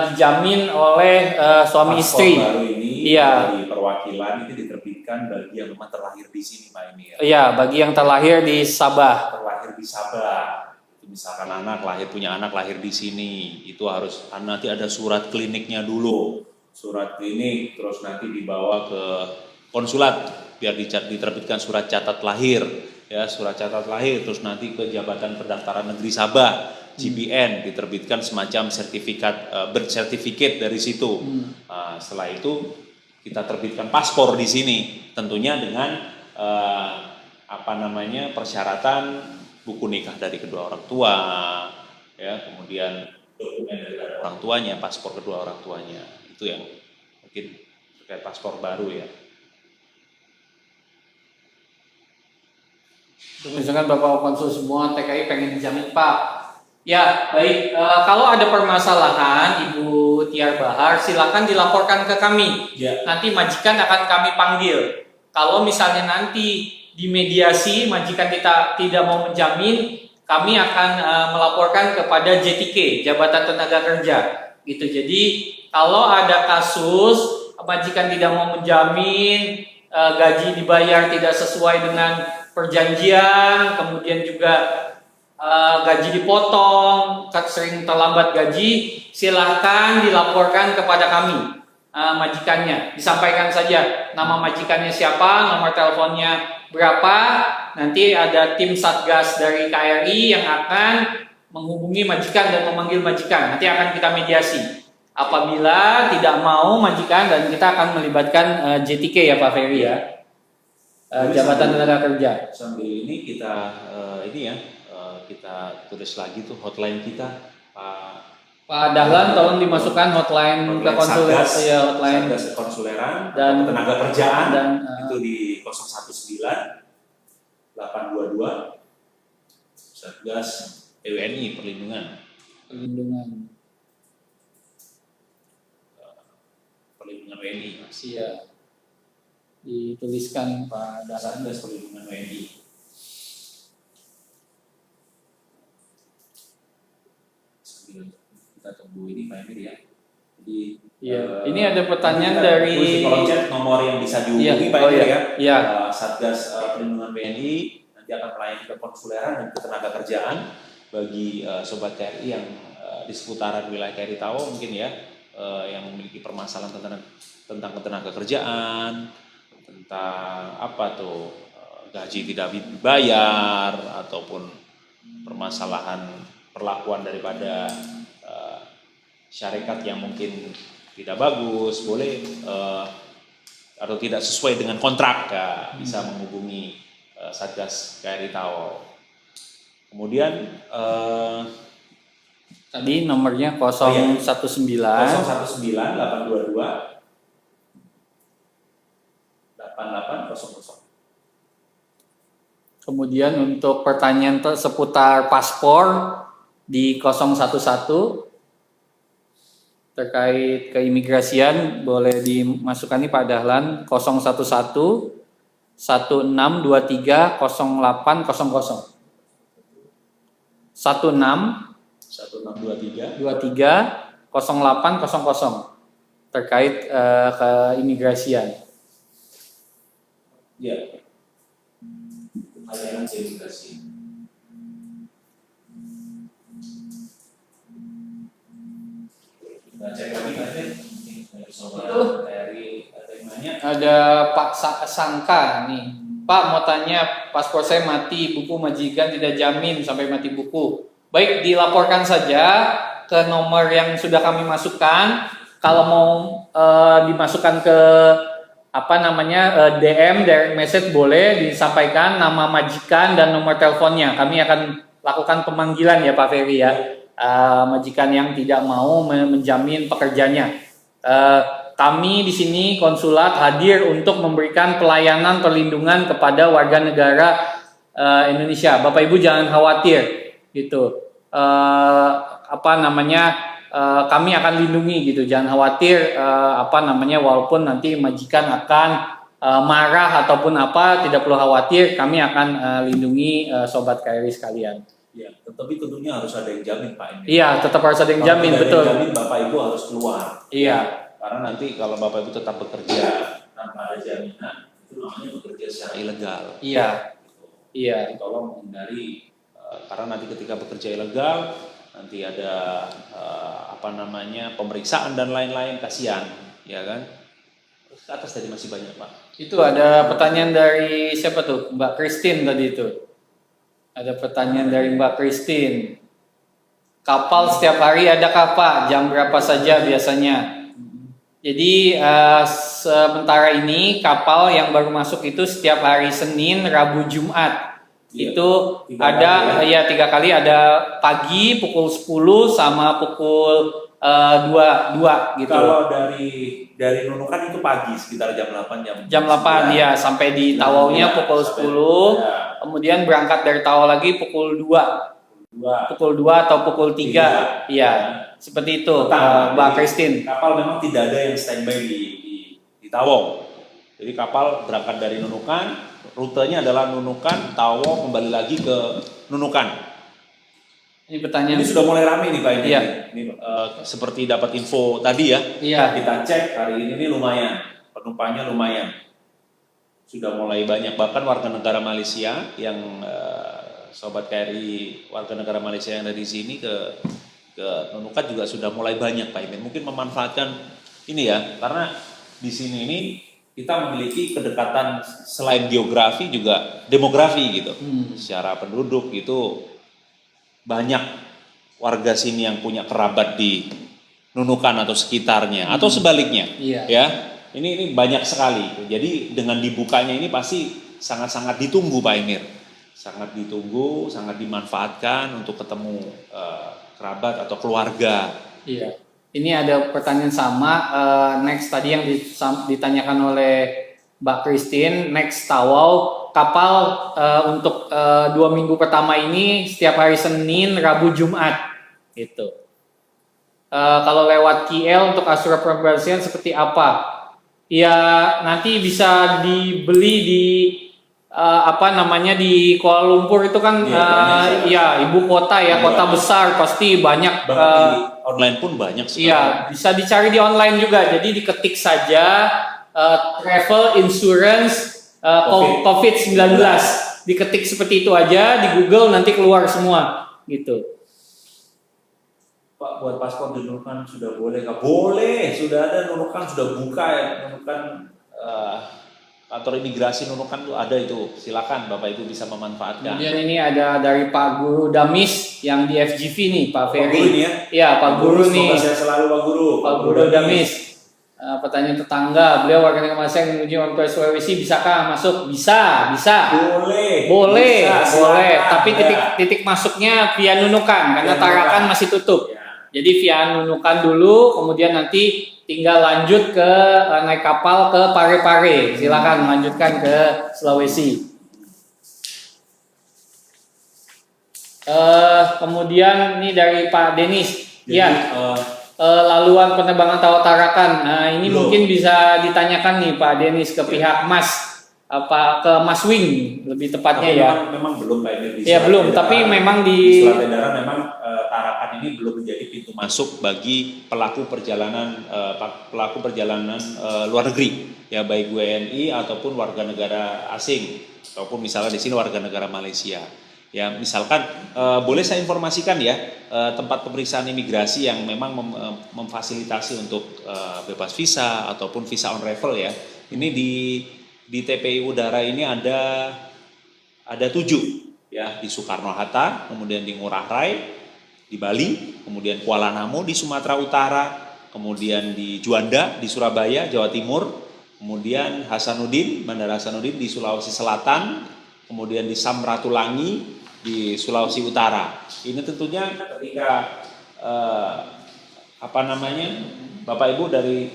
dijamin oleh suami paspor istri? Baru ini dari perwakilan itu diterbitkan bagi yang memang terlahir di sini Pak Emir. Iya, bagi yang terlahir di Sabah. Terlahir di Sabah. Misalkan punya anak lahir di sini, itu harus nanti ada surat kliniknya dulu. Surat klinik terus nanti dibawa ke konsulat biar diterbitkan surat catat lahir ya, surat catat lahir, terus nanti ke Jabatan Pendaftaran Negeri Sabah JPN diterbitkan semacam sertifikat birth certificate dari situ. Setelah itu kita terbitkan paspor di sini, tentunya dengan persyaratan buku nikah dari kedua orang tua, ya, kemudian dokumen dari orang tuanya, paspor kedua orang tuanya. Itu yang mungkin terkait paspor baru ya. Misalkan Bapak konsul semua TKI pengen dijamin Pak. Ya baik, kalau ada permasalahan Ibu Tiar Bahar silakan dilaporkan ke kami. Nanti majikan akan kami panggil. Kalau misalnya nanti di mediasi majikan kita tidak mau menjamin, kami akan melaporkan kepada JTK, Jabatan Tenaga Kerja. Gitu. Jadi kalau ada kasus majikan tidak mau menjamin, gaji dibayar tidak sesuai dengan perjanjian, kemudian juga gaji dipotong, sering terlambat gaji, silahkan dilaporkan kepada kami majikannya. Disampaikan saja nama majikannya siapa, nomor teleponnya berapa, nanti ada tim Satgas dari KRI yang akan menghubungi majikan dan memanggil majikan. Nanti akan kita mediasi. Apabila tidak mau majikan, dan kita akan melibatkan JTK ya Pak Ferry ya, Jabatan Tenaga Kerja. Sambil ini kita kita tulis lagi tuh hotline kita Pak Pak Dahlan tolong dimasukkan hotline ke konsuler, ya hotline Satgas Konsuleran dan tenaga kerjaan dan itu di 019 822 Satgas PWNI perlindungan WNI. Iya. Dituliskan Pak Dahlan. Satgas perlindungan WNI. Kita tunggu ini Pak Emir ya. Jadi ini ada pertanyaan dari kolom chat nomor yang bisa dihubungi Pak Emir ya. Iya. Satgas perlindungan WNI nanti akan melayani kekonsuleran dan ketenagakerjaan bagi sobat KRI yang di seputaran wilayah KRI Tawau mungkin ya, yang memiliki permasalahan tentang ketenagakerjaan, tentang apa tuh gaji tidak dibayar ataupun permasalahan perlakuan daripada syarikat yang mungkin tidak bagus, boleh atau tidak sesuai dengan kontrak ya, bisa menghubungi Satgas KRI Tawau. Kemudian tadi nomornya 019 019 822 8800. Kemudian untuk pertanyaan seputar paspor di 011 terkait keimigrasian boleh dimasukkan nih Pak Dahlan 011 1623 0800 16 1623 23 0800 terkait keimigrasian. Ya. Layanan imigrasi. Kita cek lagi ada Pak Sangka nih. Pak mau tanya, paspor saya mati, buku majikan tidak jamin sampai mati buku. Baik, dilaporkan saja ke nomor yang sudah kami masukkan. Kalau mau dimasukkan ke DM direct message boleh disampaikan nama majikan dan nomor teleponnya. Kami akan lakukan pemanggilan ya Pak Ferry ya. Majikan yang tidak mau menjamin pekerjanya. Kami di sini konsulat hadir untuk memberikan pelayanan perlindungan kepada warga negara Indonesia. Bapak Ibu jangan khawatir gitu. Kami akan lindungi gitu. Jangan khawatir walaupun nanti majikan akan marah ataupun apa, tidak perlu khawatir. Kami akan lindungi sobat KRI sekalian. Ya, tetapi tentunya harus ada yang jamin Pak Emir. Iya, tetap harus ada yang jamin, betul. Jamin Bapak Ibu harus keluar. Iya. Karena nanti kalau Bapak Ibu tetap bekerja tanpa ada jaminan, itu namanya bekerja secara ilegal. Iya. Iya. Tolong menghindari karena nanti ketika bekerja ilegal nanti ada pemeriksaan dan lain-lain, kasihan, ya kan? Terus ke atas tadi masih banyak Pak. Itu ada pertanyaan dari siapa tuh? Mbak Christine tadi itu. Ada pertanyaan dari Mbak Christine. Kapal setiap hari adakah Pak? Jam berapa saja biasanya? Jadi sementara ini kapal yang baru masuk itu setiap hari Senin, Rabu, Jumat. Ya, itu ada kali, ya 3 kali, ada pagi pukul 10 sama pukul 2 gitu. Kalau dari Nunukan itu pagi sekitar jam 8 jam 8 ya, sampai di Tawaunya pukul 10. Ya. Kemudian berangkat dari Tawau lagi pukul 2. Pukul 2 atau pukul 3. Iya. Seperti itu, Mbak Christine. Kapal memang tidak ada yang standby di Tawau. Jadi kapal berangkat dari Nunukan, rutenya adalah Nunukan, Tawau, kembali lagi ke Nunukan. Ini pertanyaan. Ini sudah mulai ramai nih Pak ini. Iya. Ini seperti dapat info tadi ya. Iya. Kita cek hari ini lumayan, penumpangnya lumayan. Sudah mulai banyak, bahkan warga negara Malaysia yang sobat KRI warga negara Malaysia yang dari sini ke Nunukan juga sudah mulai banyak Pak Imin. Mungkin memanfaatkan ini ya, karena di sini ini kita memiliki kedekatan selain geografi juga demografi gitu. Secara penduduk itu banyak warga sini yang punya kerabat di Nunukan atau sekitarnya atau sebaliknya. Iya. Ya. Ini banyak sekali. Jadi dengan dibukanya ini pasti sangat-sangat ditunggu Pak Emir. Sangat ditunggu, sangat dimanfaatkan untuk ketemu kerabat atau keluarga Iya. Ini ada pertanyaan sama. Next tadi yang ditanyakan oleh Mbak Christine, next Tawau kapal untuk 2 minggu pertama ini setiap hari Senin, Rabu, Jumat, gitu. Kalau lewat KL untuk Asura Pembersihan seperti apa? Ya nanti bisa dibeli di di Kuala Lumpur itu kan ya ibu kota ya, kota besar pasti banyak. Di online pun banyak sih. Iya, bisa dicari di online juga. Jadi diketik saja travel insurance COVID-19. Diketik seperti itu aja di Google, nanti keluar semua gitu. Pak, buat paspor di Nunukan sudah boleh kah? Boleh, sudah ada Nunukan, sudah buka ya. Nunukan kantor imigrasi Nunukan tuh ada itu. Silakan Bapak Ibu bisa memanfaatkan. Kemudian ini ada dari Pak Guru Damis yang di FGV nih, Pak Ferry. Pak Guru ini ya? Iya, Pak Guru nih. Semoga selalu Pak Guru. Pak Guru Damis. Pertanyaan tetangga, beliau warga negara Malaysia yang menuju orang tua Sulawesi, bisakah masuk? Bisa. Boleh. Tapi titik masuknya via Nunukan karena Tarakan masih tutup. Jadi via Nunukan dulu, kemudian nanti tinggal lanjut ke naik kapal ke Parepare. Silakan melanjutkan ke Sulawesi. Kemudian ini dari Pak Denis. Laluan penerbangan Tarakan. Nah, ini mungkin bisa ditanyakan nih Pak Denis ke pihak Mas. Ke Mas Wing lebih tepatnya ya. Memang belum Pak Emir. Ya belum, tapi memang di surat edaran memang Tarakan ini belum menjadi pintu masuk bagi pelaku perjalanan luar negeri, ya baik WNI ataupun warga negara asing ataupun misalnya di sini warga negara Malaysia. Ya misalkan boleh saya informasikan ya tempat pemeriksaan imigrasi yang memang memfasilitasi untuk bebas visa ataupun visa on arrival ya. Ini di TPI Udara ini ada 7 ya, di Soekarno Hatta, kemudian di Ngurah Rai di Bali, kemudian Kuala Namu di Sumatera Utara, kemudian di Juanda di Surabaya Jawa Timur, kemudian Bandara Hasanuddin di Sulawesi Selatan, kemudian di Samratulangi di Sulawesi Utara. Ini tentunya ketika Bapak Ibu dari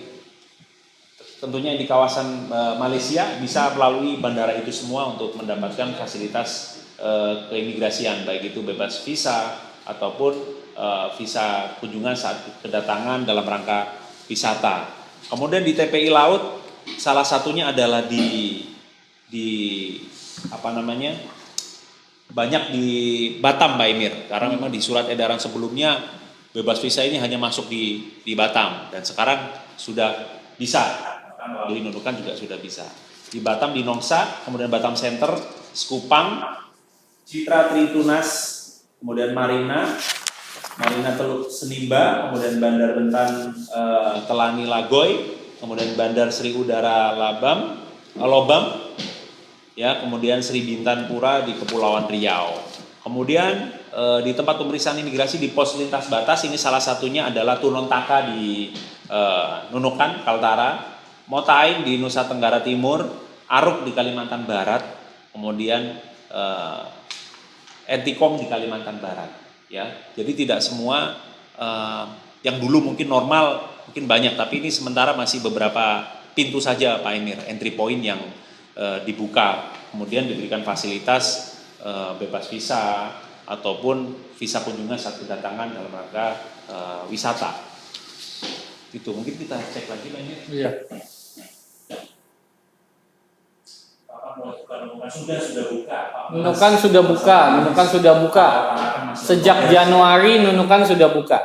tentunya di kawasan Malaysia bisa melalui bandara itu semua untuk mendapatkan fasilitas keimigrasian, baik itu bebas visa ataupun visa kunjungan saat kedatangan dalam rangka wisata. Kemudian di TPI Laut salah satunya adalah banyak di Batam Pak Emir, karena memang di surat edaran sebelumnya bebas visa ini hanya masuk di Batam, dan sekarang sudah bisa di Nunukan juga sudah bisa. Di Batam di Nongsa, kemudian Batam Center, Sekupang, Citra Tritunas, kemudian Marina Teluk Senimba, kemudian Bandar Bentan Telani Lagoy, kemudian Bandar Sri Udara Lobam, ya, kemudian Sri Bintan Pura di Kepulauan Riau. Kemudian di tempat pemeriksaan imigrasi di pos lintas batas ini salah satunya adalah Tunontaka di Nunukan, Kaltara, Motain di Nusa Tenggara Timur, Aruk di Kalimantan Barat, kemudian Entikom di Kalimantan Barat. Ya, jadi tidak semua yang dulu mungkin normal mungkin banyak, tapi ini sementara masih beberapa pintu saja Pak Emir, entry point yang dibuka, kemudian diberikan fasilitas bebas visa ataupun visa kunjungan saat kedatangan dalam rangka wisata. Itu mungkin kita cek lagi Pak Emir. Iya. Nunukan sudah buka. Sejak Januari Nunukan sudah buka.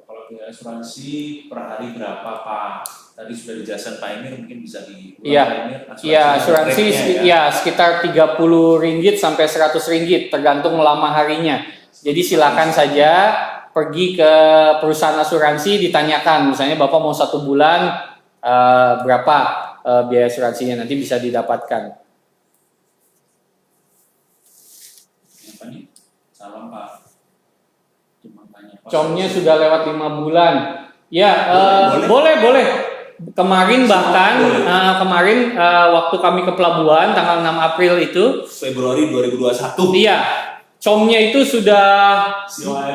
Kalau biaya asuransi per hari berapa Pak? Tadi sudah dijelaskan Pak Emir, mungkin bisa diulang Pak Emir. Iya, asuransi sekitar Rp30 sampai Rp100 tergantung lama harinya. Jadi silakan saja pergi ke perusahaan asuransi, ditanyakan misalnya Bapak mau 1 bulan berapa biaya asuransinya, nanti bisa didapatkan. Salam Pak. Comnya sudah lewat 5 bulan. Ya, boleh. Kemarin bahkan waktu kami ke pelabuhan tanggal 6 April itu Februari 2021. iya, comnya itu sudah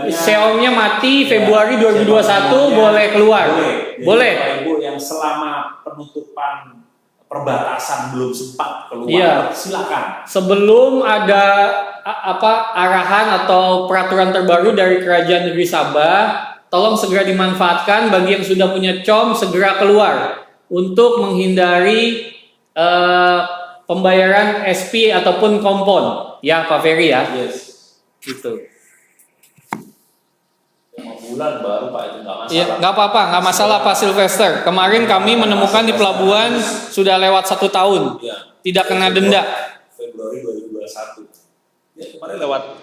seomnya mati Februari 2021 boleh keluar. Boleh. Bapak Ibu yang selama penutupan perbatasan belum sempat keluar, iya, silakan. Sebelum ada arahan atau peraturan terbaru dari Kerajaan Negeri Sabah, tolong segera dimanfaatkan bagi yang sudah punya com segera keluar untuk menghindari pembayaran SP ataupun kompon. Ya, Pak Ferry ya. Yes. Gitu. 5 bulan baru Pak, itu nggak masalah. Iya, nggak apa-apa, nggak masalah Pak Sylvester. Kemarin kami menemukan di pelabuhan sudah lewat 1 tahun, tidak kena denda. Februari 2021. Ya, kemarin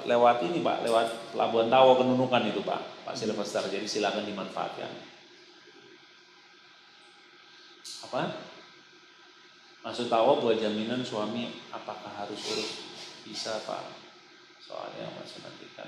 lewat ini Pak, lewat Pelabuhan Tawo ke Nunukan itu Pak Sylvester. Jadi silakan dimanfaatkan. Apa? Masuk Tawo buat jaminan suami, apakah harus urus? Bisa Pak, soalnya masih nanti kan.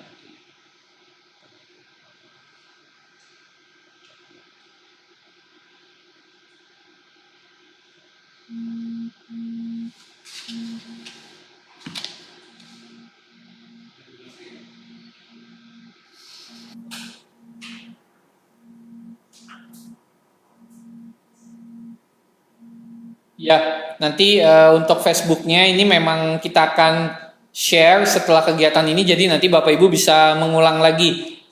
Ya, nanti untuk Facebooknya ini memang kita akan share setelah kegiatan ini, jadi nanti Bapak Ibu bisa mengulang lagi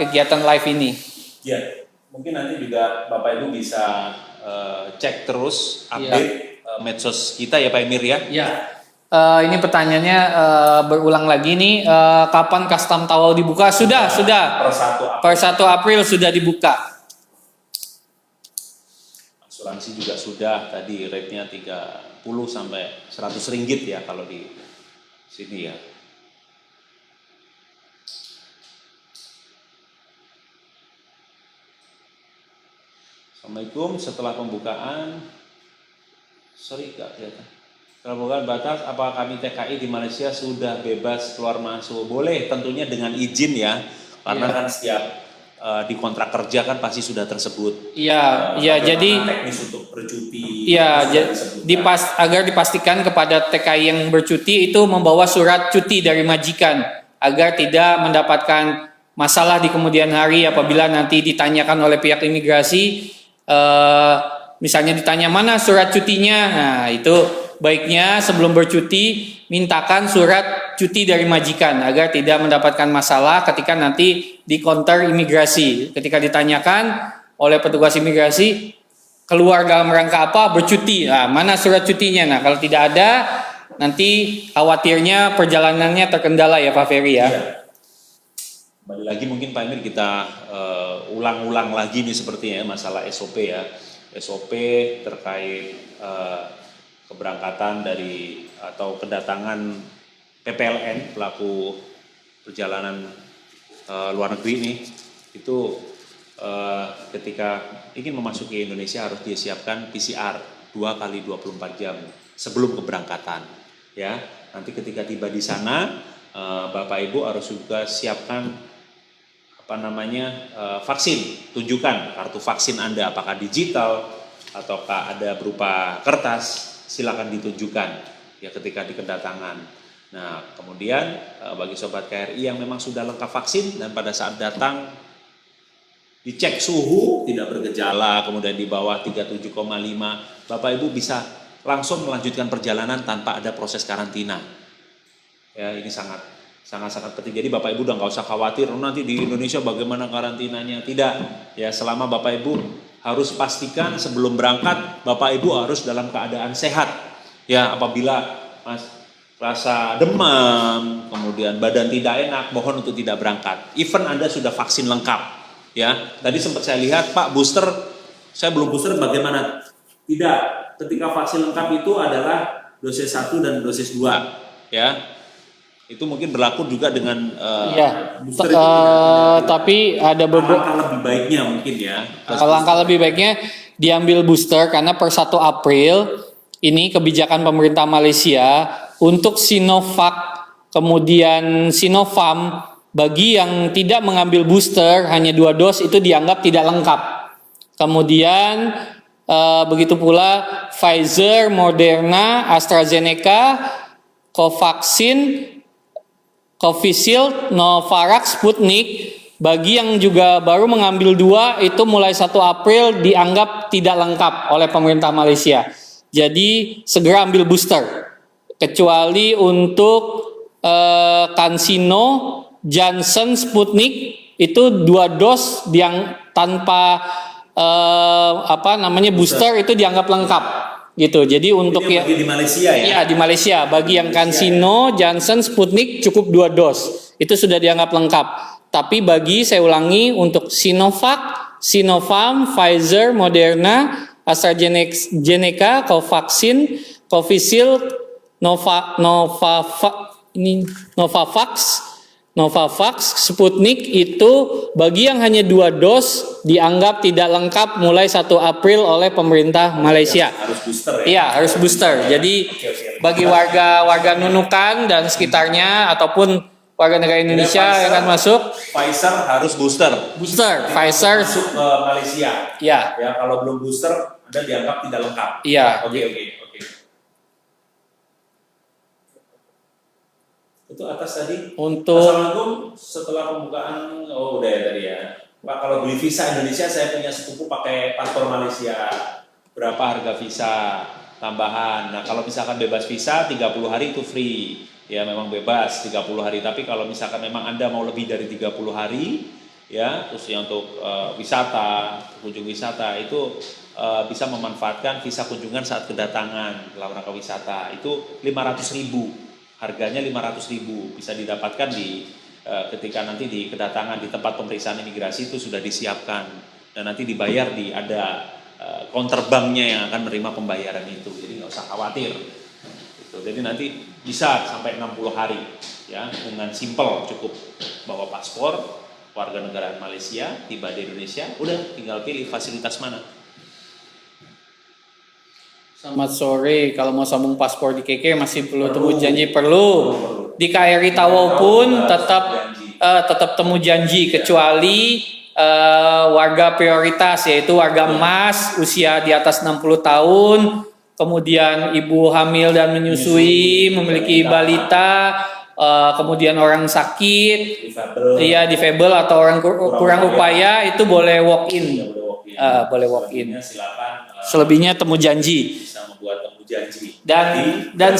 kegiatan live ini. Ya, mungkin nanti juga Bapak Ibu bisa cek terus update medsos kita ya Pak Emir ya. Ya. Ini pertanyaannya berulang lagi nih, kapan custom Tawo dibuka? Sudah. Per 1 April sudah dibuka. Asuransi juga sudah, tadi rate-nya 30 sampai 100 ringgit ya kalau di sini ya. Assalamualaikum, setelah pembukaan, setelah pembukaan batas, apakah kami TKI di Malaysia sudah bebas keluar masuk? Boleh, tentunya dengan izin ya, karena kan setiap di kontrak kerja kan pasti sudah tersebut. Iya, jadi teknis untuk bercuti. Iya, agar dipastikan kepada TKI yang bercuti itu membawa surat cuti dari majikan agar tidak mendapatkan masalah di kemudian hari apabila nanti ditanyakan oleh pihak imigrasi, misalnya ditanya mana surat cutinya. Nah, itu baiknya sebelum bercuti mintakan surat cuti dari majikan agar tidak mendapatkan masalah ketika nanti di counter imigrasi. Ketika ditanyakan oleh petugas imigrasi keluar dalam rangka apa, bercuti. Nah, mana surat cutinya? Nah, kalau tidak ada, nanti khawatirnya perjalanannya terkendala ya Pak Ferry ya. Iya. Kembali lagi mungkin Pak Emir kita ulang-ulang lagi nih sepertinya masalah SOP ya. SOP terkait keberangkatan dari atau kedatangan PPLN pelaku perjalanan luar negeri ini itu ketika ingin memasuki Indonesia harus disiapkan PCR 2 kali 24 jam sebelum keberangkatan ya. Nanti ketika tiba di sana Bapak Ibu harus juga siapkan vaksin, tunjukkan kartu vaksin Anda apakah digital ataukah ada berupa kertas, silakan ditunjukkan ya ketika di kedatangan. Nah, kemudian bagi sobat KRI yang memang sudah lengkap vaksin dan pada saat datang dicek suhu tidak bergejala, kemudian di bawah 37,5, Bapak Ibu bisa langsung melanjutkan perjalanan tanpa ada proses karantina. Ya, ini sangat penting. Jadi Bapak Ibu udah nggak usah khawatir nanti di Indonesia bagaimana karantinanya. Tidak. Ya, selama Bapak Ibu harus pastikan sebelum berangkat Bapak Ibu harus dalam keadaan sehat. Ya, apabila rasa demam, kemudian badan tidak enak, mohon untuk tidak berangkat. Even Anda sudah vaksin lengkap. Ya, tadi sempat saya lihat Pak booster, saya belum booster bagaimana? Tidak. Ketika vaksin lengkap itu adalah dosis 1 dan dosis 2. Ya. Itu mungkin berlaku juga dengan booster itu tapi ada beberapa langkah lebih baiknya mungkin ya. Langkah lebih baiknya diambil booster karena per 1 April ini kebijakan pemerintah Malaysia untuk Sinovac kemudian Sinopharm bagi yang tidak mengambil booster hanya 2 dos itu dianggap tidak lengkap. Kemudian Begitu pula Pfizer, Moderna, AstraZeneca, Covaxin, Covishield, Novavax, Sputnik. Bagi yang juga baru mengambil 2 itu mulai 1 April dianggap tidak lengkap oleh pemerintah Malaysia. Jadi segera ambil booster. Kecuali untuk CanSino, Johnson, Sputnik itu 2 dos yang tanpa booster itu dianggap lengkap. Gitu. Jadi untuk yang di Malaysia ya? Iya, di Malaysia. Bagi yang CanSino, Johnson, Sputnik cukup 2 dos. Itu sudah dianggap lengkap. Tapi saya ulangi, untuk Sinovac, Sinopharm, Pfizer, Moderna, AstraZeneca, Covaxin, Covishield, Novavax, Sputnik itu bagi yang hanya 2 dos dianggap tidak lengkap mulai 1 April oleh pemerintah Malaysia. Harus booster ya? Iya, harus booster. Jadi bagi warga Nunukan dan sekitarnya ataupun warga negara Indonesia yang akan masuk, Pfizer harus booster. Pfizer masuk ke Malaysia. Ya. Ya, kalau belum booster Anda dianggap tidak lengkap. Iya. Oke. Itu atas tadi. Untuk Assalamualaikum, setelah pembukaan udah ya tadi ya. Pak, kalau beli visa Indonesia saya punya sepupu pakai paspor Malaysia. Berapa harga visa tambahan? Nah, kalau misalkan bebas visa 30 hari itu free. Ya memang bebas 30 hari, tapi kalau misalkan memang Anda mau lebih dari 30 hari ya, khususnya untuk kunjung wisata itu bisa memanfaatkan visa kunjungan saat kedatangan dalam rangka wisata. Itu 500.000. Harganya 500.000 bisa didapatkan ketika nanti di kedatangan di tempat pemeriksaan imigrasi itu sudah disiapkan dan nanti dibayar ada counter banknya yang akan menerima pembayaran itu, jadi nggak usah khawatir. Jadi nanti bisa sampai 60 hari ya, dengan simple, cukup bawa paspor warga negara Malaysia, tiba di Indonesia, udah tinggal pilih fasilitas mana. Selamat sore, kalau mau sambung paspor di KK masih perlu temu janji, perlu. Di KRI Tawau pun tetap temu janji, kecuali warga prioritas, yaitu warga emas usia di atas 60 tahun, kemudian ibu hamil dan menyusui, memiliki balita, kemudian orang sakit, difabel atau orang kurang upaya, itu boleh walk in. Boleh walk in. Selebihnya temu janji. Bisa membuat temu janji. Dan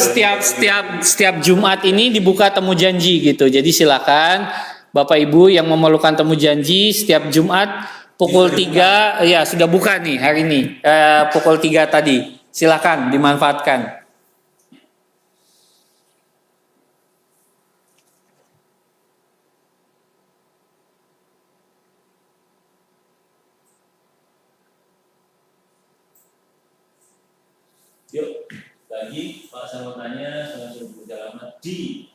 setiap Jumat ini dibuka temu janji gitu. Jadi silakan Bapak Ibu yang memerlukan temu janji setiap Jumat pukul 3 ya sudah buka nih hari ini. Pukul 3 tadi. Silakan dimanfaatkan. Yuk, lagi Pak saya mau tanya soal suruh perjalanan di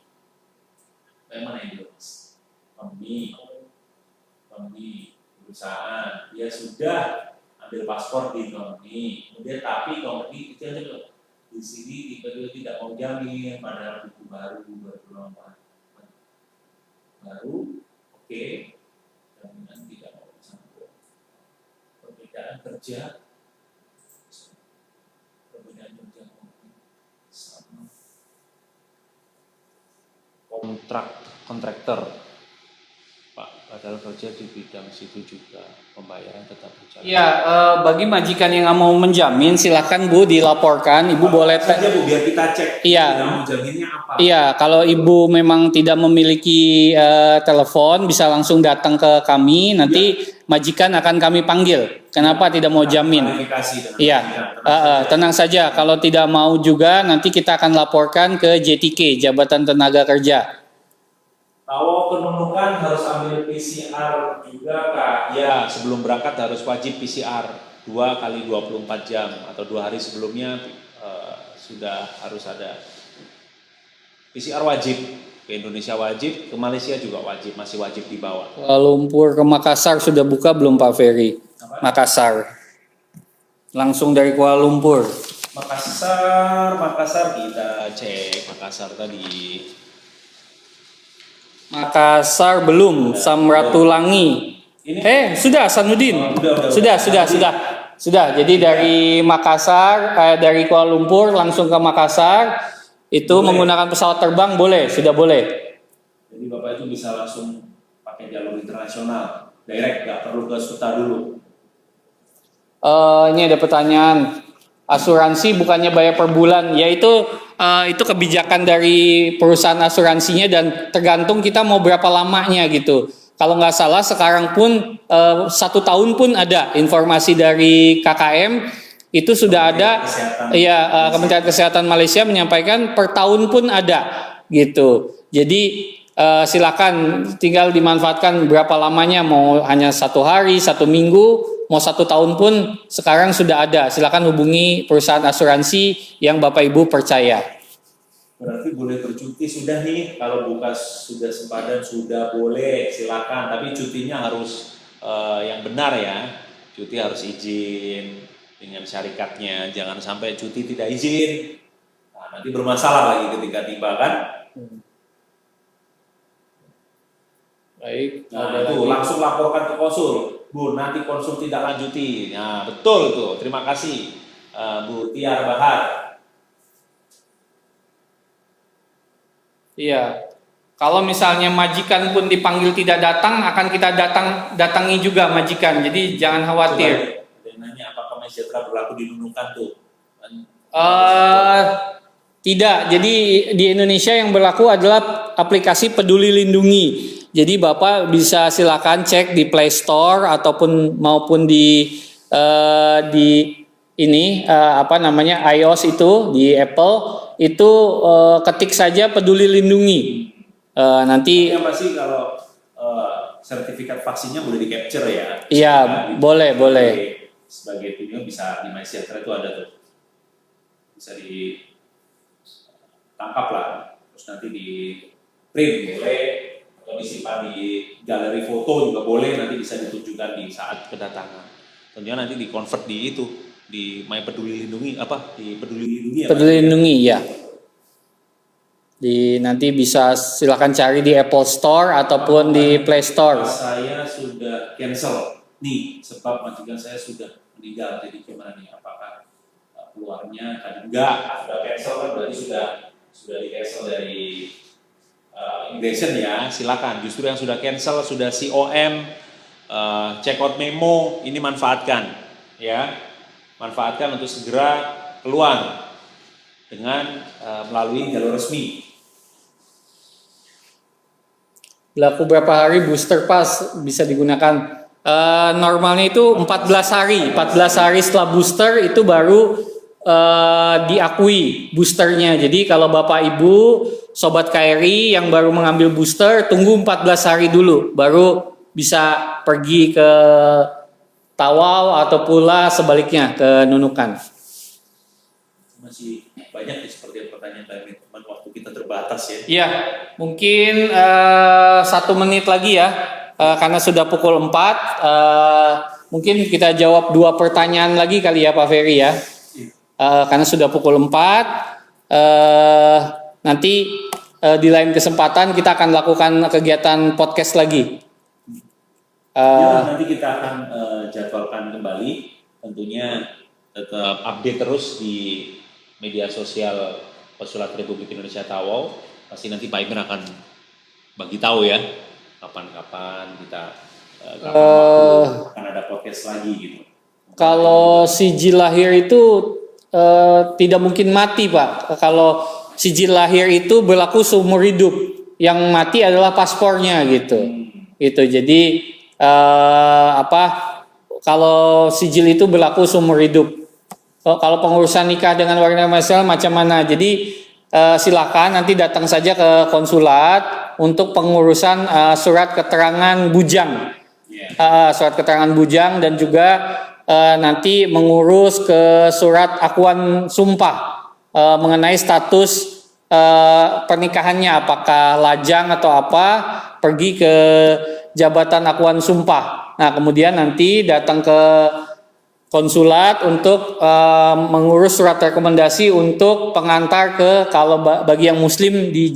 mana ini Mas? Company perusahaan, dia sudah ambil paspor di company, kemudian tapi company itu aja loh di sini tidak mau jamin, padahal buku baru oke, jaminan tidak mau sanggup. Perbedaan kerja sama kontraktor Pak, padahal kerja di bidang situ juga pembayaran tetap berjalan. Ya, bagi majikan yang mau menjamin silakan Bu dilaporkan. Ibu boleh saja Bu, biar kita cek. Iya. Menjaminnya apa? Iya, kalau Ibu memang tidak memiliki telepon bisa langsung datang ke kami. Nanti majikan akan kami panggil. Kenapa tidak mau jamin? Iya, tenang saja. Kalau tidak mau juga nanti kita akan laporkan ke JTK, Jabatan Tenaga Kerja. Kalau penunukan harus ambil PCR juga Kak? Ya, sebelum berangkat harus wajib PCR 2 kali 24 jam atau 2 hari sebelumnya sudah harus ada. PCR wajib, ke Indonesia wajib, ke Malaysia juga wajib, masih wajib dibawa. Kuala Lumpur ke Makassar sudah buka belum Pak Ferry? Makassar. Langsung dari Kuala Lumpur. Makassar kita cek Makassar tadi. Makassar belum, Samratulangi. Sudah Sanudin. Sudah. Sudah. Jadi dari Makassar, dari Kuala Lumpur langsung ke Makassar itu boleh. Menggunakan pesawat terbang boleh, sudah boleh. Jadi Bapak itu bisa langsung pakai jalur internasional, direct, nggak perlu ke Suta dulu. Ini ada pertanyaan. Asuransi bukannya bayar per bulan, yaitu itu kebijakan dari perusahaan asuransinya dan tergantung kita mau berapa lamanya gitu. Kalau nggak salah sekarang pun 1 tahun pun ada informasi dari KKM itu sudah ada. Ya, Kementerian Kesehatan Malaysia menyampaikan per tahun pun ada gitu. Jadi silakan tinggal dimanfaatkan berapa lamanya, mau hanya 1 hari, 1 minggu, mau 1 tahun pun sekarang sudah ada. Silakan hubungi perusahaan asuransi yang Bapak Ibu percaya. Berarti boleh bercuti sudah nih, kalau buka sudah sempadan sudah boleh, silakan. Tapi cutinya harus yang benar ya. Cuti harus izin dengan syarikatnya, jangan sampai cuti tidak izin. Nah, nanti bermasalah lagi ketika tiba kan. Baik. Nah itu langsung laporkan ke konsul, Bu. Nanti konsul tidak lanjuti. Nah betul tuh. Terima kasih Bu Tiar Bahar. Iya. Kalau misalnya majikan pun dipanggil tidak datang, akan kita datangi juga majikan. Jadi jangan khawatir. Dia nanya apakah MySejahtera berlaku di Nunukan tuh? Tidak. Jadi di Indonesia yang berlaku adalah aplikasi Peduli Lindungi. Jadi Bapak bisa silakan cek di Play Store ataupun maupun di iOS itu di Apple itu ketik saja Peduli Lindungi. Nanti yang pasti kalau sertifikat vaksinnya boleh di capture ya. Iya, boleh. Sebagai video bisa di MySejahtera itu ada tuh. Bisa ditangkap lah. Terus nanti di print boleh, atau disimpan di galeri foto juga boleh, nanti bisa ditunjukkan di saat kedatangan. Tentunya nanti di-convert di itu, di My Peduli Lindungi, di Peduli Lindungi ya? Peduli Lindungi, ya. Nanti bisa silakan cari di Apple Store ataupun di Play Store. Saya sudah cancel nih, sebab majikan saya sudah meninggal, jadi gimana nih, apakah keluarnya kan enggak, sudah cancel kan berarti sudah di-cancel dari immigration ya, silakan. Justru yang sudah cancel, sudah COM, check out memo, ini manfaatkan ya. Manfaatkan untuk segera keluar dengan melalui jalur resmi. Berlaku berapa hari booster pass bisa digunakan? Normalnya itu 14 hari. 14 hari setelah booster itu baru diakui boosternya. Jadi kalau Bapak Ibu Sobat KRI yang baru mengambil booster, tunggu 14 hari dulu, baru bisa pergi ke Tawau atau pula sebaliknya ke Nunukan. Masih banyak seperti pertanyaan tadi, teman, waktu kita terbatas ya. Iya, mungkin 1 menit lagi ya, karena sudah pukul 4. Mungkin kita jawab 2 pertanyaan lagi kali ya Pak Ferry ya, karena sudah pukul 4. Nanti di lain kesempatan kita akan lakukan kegiatan podcast lagi. Nanti kita akan jadwalkan kembali, tentunya tetap update terus di media sosial Konsulat Republik Indonesia Tawau. Pasti nanti Pak Emir akan bagi tahu ya kapan-kapan kita akan ada podcast lagi gitu. Kalau sijil lahir itu tidak mungkin mati Pak. Kalau sijil lahir itu berlaku seumur hidup. Yang mati adalah paspornya gitu. Gitu. Jadi kalau sijil itu berlaku seumur hidup. Kalau pengurusan nikah dengan warga Malaysia macam mana? Jadi silakan nanti datang saja ke konsulat untuk pengurusan surat keterangan bujang. Surat keterangan bujang dan juga nanti mengurus ke surat akuan sumpah mengenai status pernikahannya, apakah lajang atau apa, pergi ke jabatan akuan sumpah. Nah, kemudian nanti datang ke konsulat untuk mengurus surat rekomendasi untuk pengantar kalau bagi yang muslim di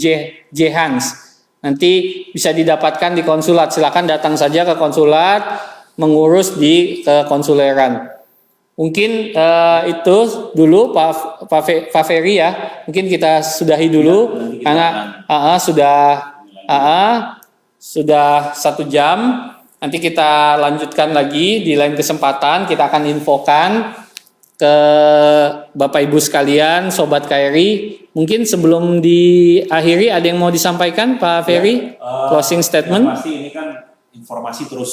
Jehans. Nanti bisa didapatkan di konsulat. Silakan datang saja ke konsulat, mengurus di kekonsuleran. Mungkin itu dulu Pak Ferry ya. Mungkin kita sudahi dulu karena sudah 1 jam. Nanti kita lanjutkan lagi di lain kesempatan. Kita akan infokan ke Bapak Ibu sekalian, Sobat KRI. Mungkin sebelum diakhiri ada yang mau disampaikan Pak Ferry? Closing statement. Yang pasti ini kan informasi terus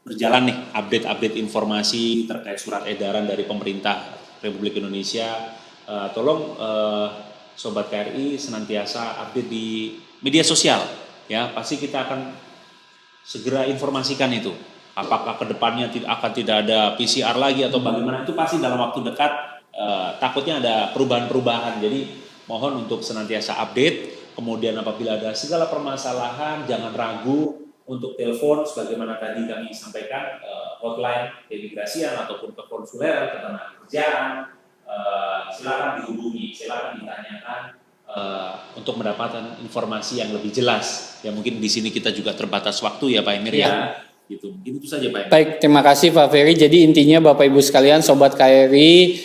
berjalan nih, update informasi terkait surat edaran dari pemerintah Republik Indonesia. Tolong Sobat KRI senantiasa update di media sosial ya, pasti kita akan segera informasikan itu. Apakah kedepannya akan tidak ada PCR lagi atau bagaimana, itu pasti dalam waktu dekat takutnya ada perubahan-perubahan. Jadi mohon untuk senantiasa update. Kemudian apabila ada segala permasalahan jangan ragu untuk telepon sebagaimana tadi kami sampaikan, hotline keimigrasian ataupun kekonsuleran, ketenagakerjaan, silakan dihubungi, silakan ditanyakan untuk mendapatkan informasi yang lebih jelas. Ya mungkin di sini kita juga terbatas waktu ya Pak Emir ya. Gitu. Mungkin itu saja Pak Emir. Baik, terima kasih Pak Ferry. Jadi intinya Bapak Ibu sekalian, Sobat KRI,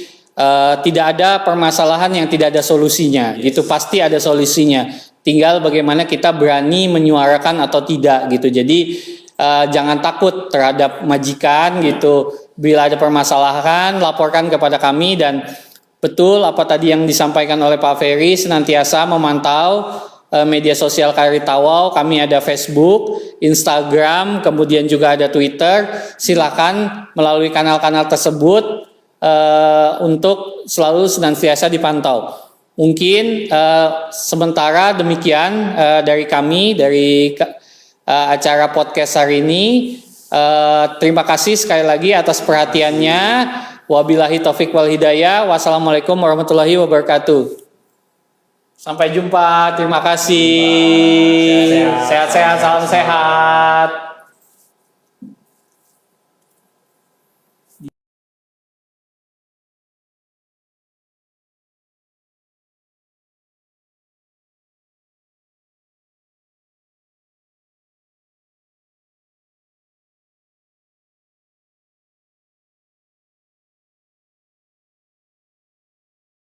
tidak ada permasalahan yang tidak ada solusinya. Gitu, pasti ada solusinya. Tinggal bagaimana kita berani menyuarakan atau tidak gitu. Jadi jangan takut terhadap majikan gitu. Bila ada permasalahan laporkan kepada kami, dan betul apa tadi yang disampaikan oleh Pak Ferry, senantiasa memantau media sosial KRI Tawau. Kami ada Facebook, Instagram, kemudian juga ada Twitter. Silakan melalui kanal-kanal tersebut untuk selalu senantiasa dipantau. Mungkin sementara demikian dari kami, dari acara podcast hari ini. Terima kasih sekali lagi atas perhatiannya. Wabillahi taufik wal hidayah. Wassalamualaikum warahmatullahi wabarakatuh. Sampai jumpa. Terima kasih. Sehat-sehat, salam sehat.